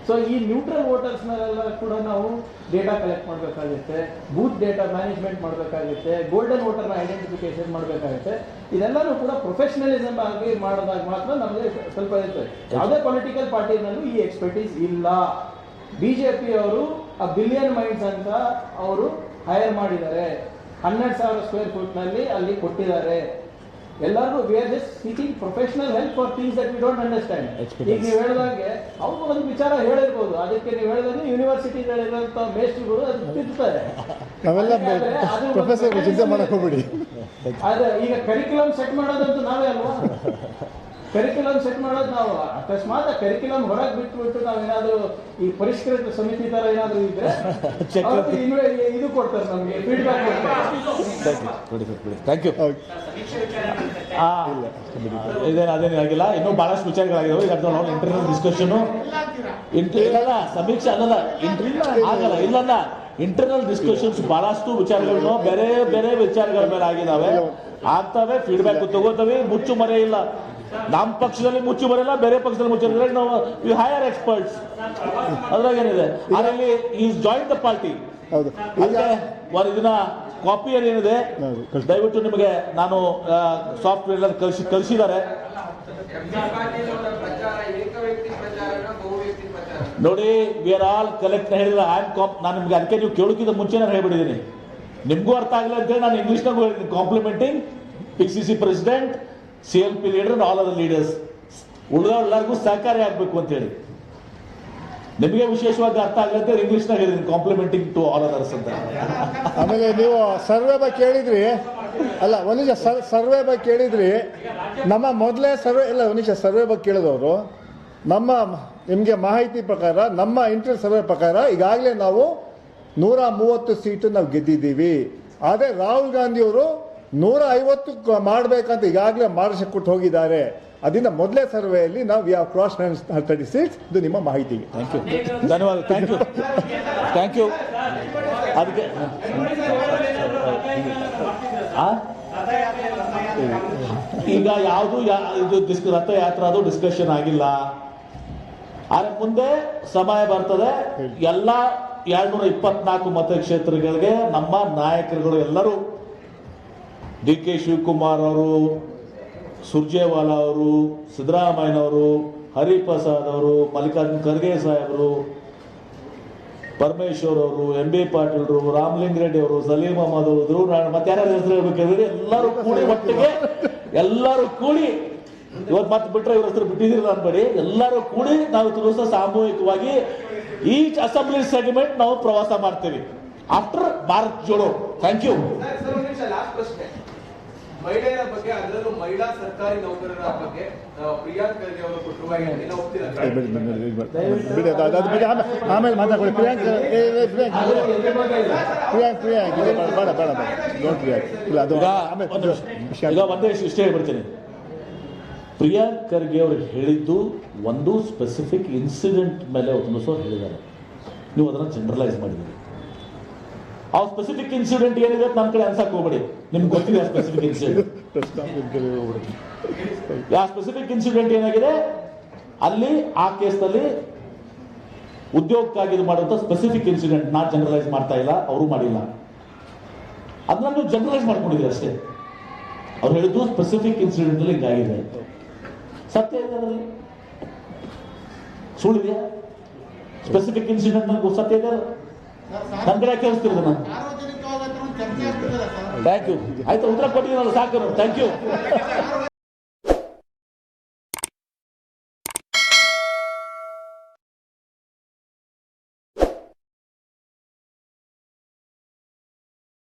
ಸೊ ಈ ನ್ಯೂಟ್ರಲ್ ವೋಟರ್ಸ್ನೆಲ್ಲ ಕೂಡ ನಾವು ಡೇಟಾ ಕಲೆಕ್ಟ್ ಮಾಡಬೇಕಾಗುತ್ತೆ, ಬೂತ್ ಡೇಟಾ ಮ್ಯಾನೇಜ್ಮೆಂಟ್ ಮಾಡಬೇಕಾಗುತ್ತೆ, ಗೋಲ್ಡನ್ ವೋಟರ್ನ ಐಡೆಂಟಿಫಿಕೇಶನ್ ಮಾಡಬೇಕಾಗುತ್ತೆ. ಇದೆಲ್ಲನೂ ಕೂಡ ಪ್ರೊಫೆಷನಲಿಸಮ್ ಆಗಿ ಮಾಡಿದಾಗ ಮಾತ್ರ ನಮಗೆ ಸ್ವಲ್ಪ ಇರ್ತದೆ. ಯಾವುದೇ ಪೊಲಿಟಿಕಲ್ ಪಾರ್ಟಿನಲ್ಲೂ ಈ ಎಕ್ಸ್ಪರ್ಟೀಸ್ ಇಲ್ಲ. BJP ಅವರು ಆ ಬಿಲಿಯನ್ ಮೈಂಡ್ಸ್ ಅಂತ ಅವರು ಹೈರ್ ಮಾಡಿದ್ದಾರೆ. 12,000 ಸ್ಕ್ವೇರ್ ಫೀಟ್ನಲ್ಲಿ ಅಲ್ಲಿ ಕೊಟ್ಟಿದ್ದಾರೆ. ಎಲ್ಲರಿಗೂ we are just seeking professional help for things that we don't understand. ಈಗ ನೀವು ಹೇಳಿದಾಗೆ ಅವರು ಒಂದು ವಿಚಾರ ಹೇಳಿರ್ಬೋದು, ಅದಕ್ಕೆ ನೀವು ಹೇಳಿದಂಗೆ ಯೂನಿವರ್ಸಿಟಿಗಳಿರುವಂಥ ಮೇಸ್ಟ್ರುಗಳು ಅದು ತಿಂತಾರೆ. ಆದ್ರೆ ಈಗ ಕರಿಕ್ಯುಲಮ್ ಸೆಟ್ ಮಾಡೋದಂತೂ ನಾವೇ ಅಲ್ವಾ? ಕರಿಕ್ಯುಲಮ್ ಸೆಟ್ ಮಾಡೋದು ನಾವು. ಅಕಸ್ಮಾತ್ ಕರಿಕ್ಯುಲಮ್ ಹೊರಗೆ ಬಿಟ್ಟು ನಾವೇನಾದ್ರೂ ಈ ಪರಿಷ್ಕೃತ ಸಮಿತಿ ತರ ಏನಾದ್ರು ಇದ್ರೆ ಇದು ಕೊಡ್ತಾರೆ, ನಮಗೆ ಫೀಡ್ಬ್ಯಾಕ್ ಥ್ಯಾಂಕ್ ಯು. ಅದೇನೇ ಆಗಿಲ್ಲ, ಇನ್ನೂ ಬಹಳಷ್ಟು ವಿಚಾರಗಳಾಗಿದ್ದಾವೆ. ಈಗ ಇಂಟರ್ನಲ್ ಡಿಸ್ಕಷನು ಇಲ್ಲ, ಸಮೀಕ್ಷೆ ಅಲ್ಲಲ್ಲ, ಆಗಲ್ಲ, ಇಲ್ಲಲ್ಲ, ಇಂಟರ್ನಲ್ ಡಿಸ್ಕಷನ್ಸ್ ಬಹಳಷ್ಟು ವಿಚಾರಗಳನ್ನು ಬೇರೆ ಬೇರೆ ವಿಚಾರಗಳ ಮೇಲೆ ಆಗಿದ್ದಾವೆ, ಆಗ್ತವೆ, ಫೀಡ್ಬ್ಯಾಕ್ ತಗೋತವೆ, ಮುಚ್ಚು ಮರೆ ಇಲ್ಲ. ನಮ್ಮ ಪಕ್ಷದಲ್ಲಿ ಮುಚ್ಚು ಬರಲ್ಲ, ಬೇರೆ ಪಕ್ಷದಲ್ಲಿ ಮುಚ್ಚು ಬರಲ್ಲ. ನಾವು ಯು ಹೈಯರ್ ಎಕ್ಸ್ಪರ್ಟ್ಸ್, ಅದ್ರಾಗ ಏನಿದೆ. ಅದರಲ್ಲಿ ಈಸ್ ಜಾಯಿನ್ ದ ಪಾರ್ಟಿ. ಇದನ್ನ ಕಾಪಿ ಏನಿದೆ ದಯವಿಟ್ಟು ನಿಮಗೆ ನಾನು ಸಾಫ್ಟ್ವೇರ್ ಕಳಿಸಿದ್ದಾರೆ. ಪ್ರಚಾರ ಏಕ ವ್ಯಕ್ತಿ ಪ್ರಚಾರನ ಬಹು ವ್ಯಕ್ತಿ ಪ್ರಚಾರ ನೋಡಿ, ವಿ ಆರ್ ಆಲ್ ಕಲೆಕ್ಟ್ ಹೇಳಿದ್ರೆ ನಾನು ನಿಮ್ಗೆ ಅದಕ್ಕೆ ನೀವು ಕೇಳೋಕ್ಕಿಂತ ಮುಂಚೆ ನಾನು ಹೇಳ್ಬಿಟ್ಟಿದ್ದೀನಿ. ನಿಮಗೂ ಅರ್ಥ ಆಗಲ್ಲ ಅಂತೇಳಿ ನಾನು ಇಂಗ್ಲೀಷ್ನಾಗೂ ಹೇಳಿದ್ದೀನಿ. Complimenting PCC president, CLP leader and all other leaders. ಉಳಿದವ್ರೆಲ್ಲರಿಗೂ ಸಹಕಾರಿ ಆಗಬೇಕು ಅಂತೇಳಿ. ನಿಮಗೆ ವಿಶೇಷವಾಗಿ ಅರ್ಥ ಆಗಲ್ಲ ಅಂತ ಇಂಗ್ಲೀಷ್ನಾಗ ಹೇಳಿದ್ದೀನಿ, ಕಾಂಪ್ಲಿಮೆಂಟಿಂಗ್ ಟು ಆಲ್ ಅದರ್ಸ್ ಅಂತ. ಆಮೇಲೆ ನೀವು ಸರ್ವೆ ಬಗ್ಗೆ ಕೇಳಿದ್ರಿ ಅಲ್ಲ, ಒಂದು ನಿಮಿಷ ಸರ್ವೆ ಬಗ್ಗೆ ಕೇಳಿದ್ರಿ. ನಮ್ಮ ಮೊದಲೇ ಸರ್ವೆ ಇಲ್ಲ, ಒಂದು ನಿಮಿಷ ಸರ್ವೆ ಬಗ್ಗೆ ಕೇಳಿದವರು ನಮ್ಮ ನಿಮಗೆ ಮಾಹಿತಿ ಪ್ರಕಾರ, ನಮ್ಮ ಇಂಟರ್ ಸರ್ವೆ ಪ್ರಕಾರ ಈಗಾಗಲೇ ನಾವು 130 ಸೀಟು ನಾವು ಗೆದ್ದಿದ್ದೀವಿ. ಆದರೆ ರಾಹುಲ್ ಗಾಂಧಿಯವರು 150 ಮಾಡಬೇಕಂತ ಈಗಾಗಲೇ ಮಾರ್ಗದರ್ಶನ ಕೊಟ್ಟು ಹೋಗಿದ್ದಾರೆ. ಅದರಿಂದ ಮೊದಲೇ ಸರ್ವೆಯಲ್ಲಿ ನಾವು ವಿ ಹ್ಯಾವ್ ಕ್ರಾಸ್ 36. ಇದು ನಿಮ್ಮ ಮಾಹಿತಿಗೆ. ಥ್ಯಾಂಕ್ ಯು, ಧನ್ಯವಾದ. Thank you. ಅದಕ್ಕೆ ಈಗ ಯಾವುದು ಇದು ರಥಯಾತ್ರೆ ಅದು ಡಿಸ್ಕಷನ್ ಆಗಿಲ್ಲ. ಆದರೆ ಮುಂದೆ ಸಮಯ ಬರ್ತದೆ. ಎಲ್ಲ 224 ಮತಕ್ಷೇತ್ರಗಳಿಗೆ ನಮ್ಮ ನಾಯಕರುಗಳು ಎಲ್ಲರೂ, DK ಶಿವಕುಮಾರ್ ಅವರು, ಸುರ್ಜೇವಾಲಾ ಅವರು, ಸಿದ್ದರಾಮಯ್ಯನವರು, ಹರಿಪ್ರಸಾದ್ ಅವರು, ಮಲ್ಲಿಕಾರ್ಜುನ್ ಖರ್ಗೆ ಸಾಹೇಬರು, ಪರಮೇಶ್ವರ್ ಅವರು, MB ಪಾಟೀಲ್ರು, ರಾಮಲಿಂಗ ರೆಡ್ಡಿ ಅವರು, ಸಲೀಂ ಅಹಮದ್ ಅವರು, ಧ್ರುವ ನಾರಾಯಣ, ಮತ್ತೆ ಯಾರ್ಯಾರು ಹೆಸರು ಹೇಳ್ಬೇಕಾದ್ರೆ ಎಲ್ಲರೂ ಕೂಡಿ ಒಟ್ಟಿಗೆ, ಎಲ್ಲರೂ ಕೂಡಿ, ಇವತ್ತು ಮತ್ತೆ ಬಿಟ್ಟರೆ ಇವ್ರ ಹೆಸರು ಬಿಟ್ಟಿದ್ದೀರಿ ಅನ್ಬೇಡಿ, ಎಲ್ಲರೂ ಕೂಡಿ ನಾವು ದಿವಸ ಸಾಮೂಹಿಕವಾಗಿ ಈಚ್ ಅಸೆಂಬ್ಲಿ ಸೆಗ್ಮೆಂಟ್ ನಾವು ಪ್ರವಾಸ ಮಾಡ್ತೇವೆ after Bharat Jodo. Thank you. ಮಹಿಳೆಯರ ಬಗ್ಗೆ, ಅದರಲ್ಲೂ ಮಹಿಳಾ ಸರ್ಕಾರಿ ನೌಕರರ ಬಗ್ಗೆ ಪ್ರಿಯಾಂಕ್ ಖರ್ಗೆ ಅವರು ಕೊಟ್ಟಿರುವ ಹೇಳಿಕೆಯನ್ನು ಒಪ್ತೀರಾ? ಆಮೇಲೆ ಮಾತಾಡ್ಕೊಳ್ಳಿ. ಪ್ರಿಯಾಂಕ್ ಈಗ ಒಂದೇ ಇಷ್ಟೇ ಹೇಳ್ಬಿಡ್ತೀನಿ. ಪ್ರಿಯಾಂಕ್ ಖರ್ಗೆ ಅವರು ಹೇಳಿದ್ದು ಒಂದು ಸ್ಪೆಸಿಫಿಕ್ ಇನ್ಸಿಡೆಂಟ್ ಮೇಲೆ ಒಂದು ಸಹ ಹೇಳಿದ್ದಾರೆ. ನೀವು ಅದನ್ನು ಜನರಲೈಸ್ ಮಾಡಿದ್ದೀರಿ. ಆ ಸ್ಪೆಸಿಫಿಕ್ ಇನ್ಸಿಡೆಂಟ್ ಏನಿದೆ ನನ್ನ ಕಡೆ ಅನ್ಸಕ್ ಹೋಗ್ಬೇಡಿ. ನಿಮ್ಗೆ ಗೊತ್ತಿದೆ ಸ್ಪೆಸಿಫಿಕ್ ಇನ್ಸಿಡೆಂಟ್. ಯಾವ ಸ್ಪೆಸಿಫಿಕ್ ಇನ್ಸಿಡೆಂಟ್ ಏನಾಗಿದೆ ಅಲ್ಲಿ, ಆ ಕೇಸ್ನಲ್ಲಿ ಉದ್ಯೋಗಕ್ಕಾಗಿ ಇದು ಮಾಡುವಂಥ ಸ್ಪೆಸಿಫಿಕ್ ಇನ್ಸಿಡೆಂಟ್ ನಾನು ಜನರಲೈಸ್ ಮಾಡ್ತಾ ಇಲ್ಲ, ಅವರು ಮಾಡಿಲ್ಲ. ಅದನ್ನ ನೀವು ಜನರಲೈಸ್ ಮಾಡ್ಕೊಂಡಿದ್ದೀರಿ ಅಷ್ಟೇ. ಅವ್ರು ಹೇಳಿದ್ದು ಸ್ಪೆಸಿಫಿಕ್ ಇನ್ಸಿಡೆಂಟ್ ಅಲ್ಲಿ ಹಿಂಗಾಗಿದೆ. ಸತ್ಯ ಇದೆ ಅದರಲ್ಲಿ, ಸುಳ್ಳಿದೆಯಾ? ಸ್ಪೆಸಿಫಿಕ್ ಇನ್ಸಿಡೆಂಟ್ ನನಗೆ ಸತ್ಯ ಇದೆ. ನನ್ನ ಕಡೆ ಕೇಳಿಸ್ತಿರೋದು ನಾನು. ಸಾರ್ವಜನಿಕವಾಗಿ ಚರ್ಚೆ ಆಗ್ತಿದ್ದಾರೆ ಸರ್. Thank you. ಆಯ್ತು, ಉತ್ತರ ಕೊಟ್ಟಿದ್ದೀನಲ್ಲ, ಸಾಕು. Thank you.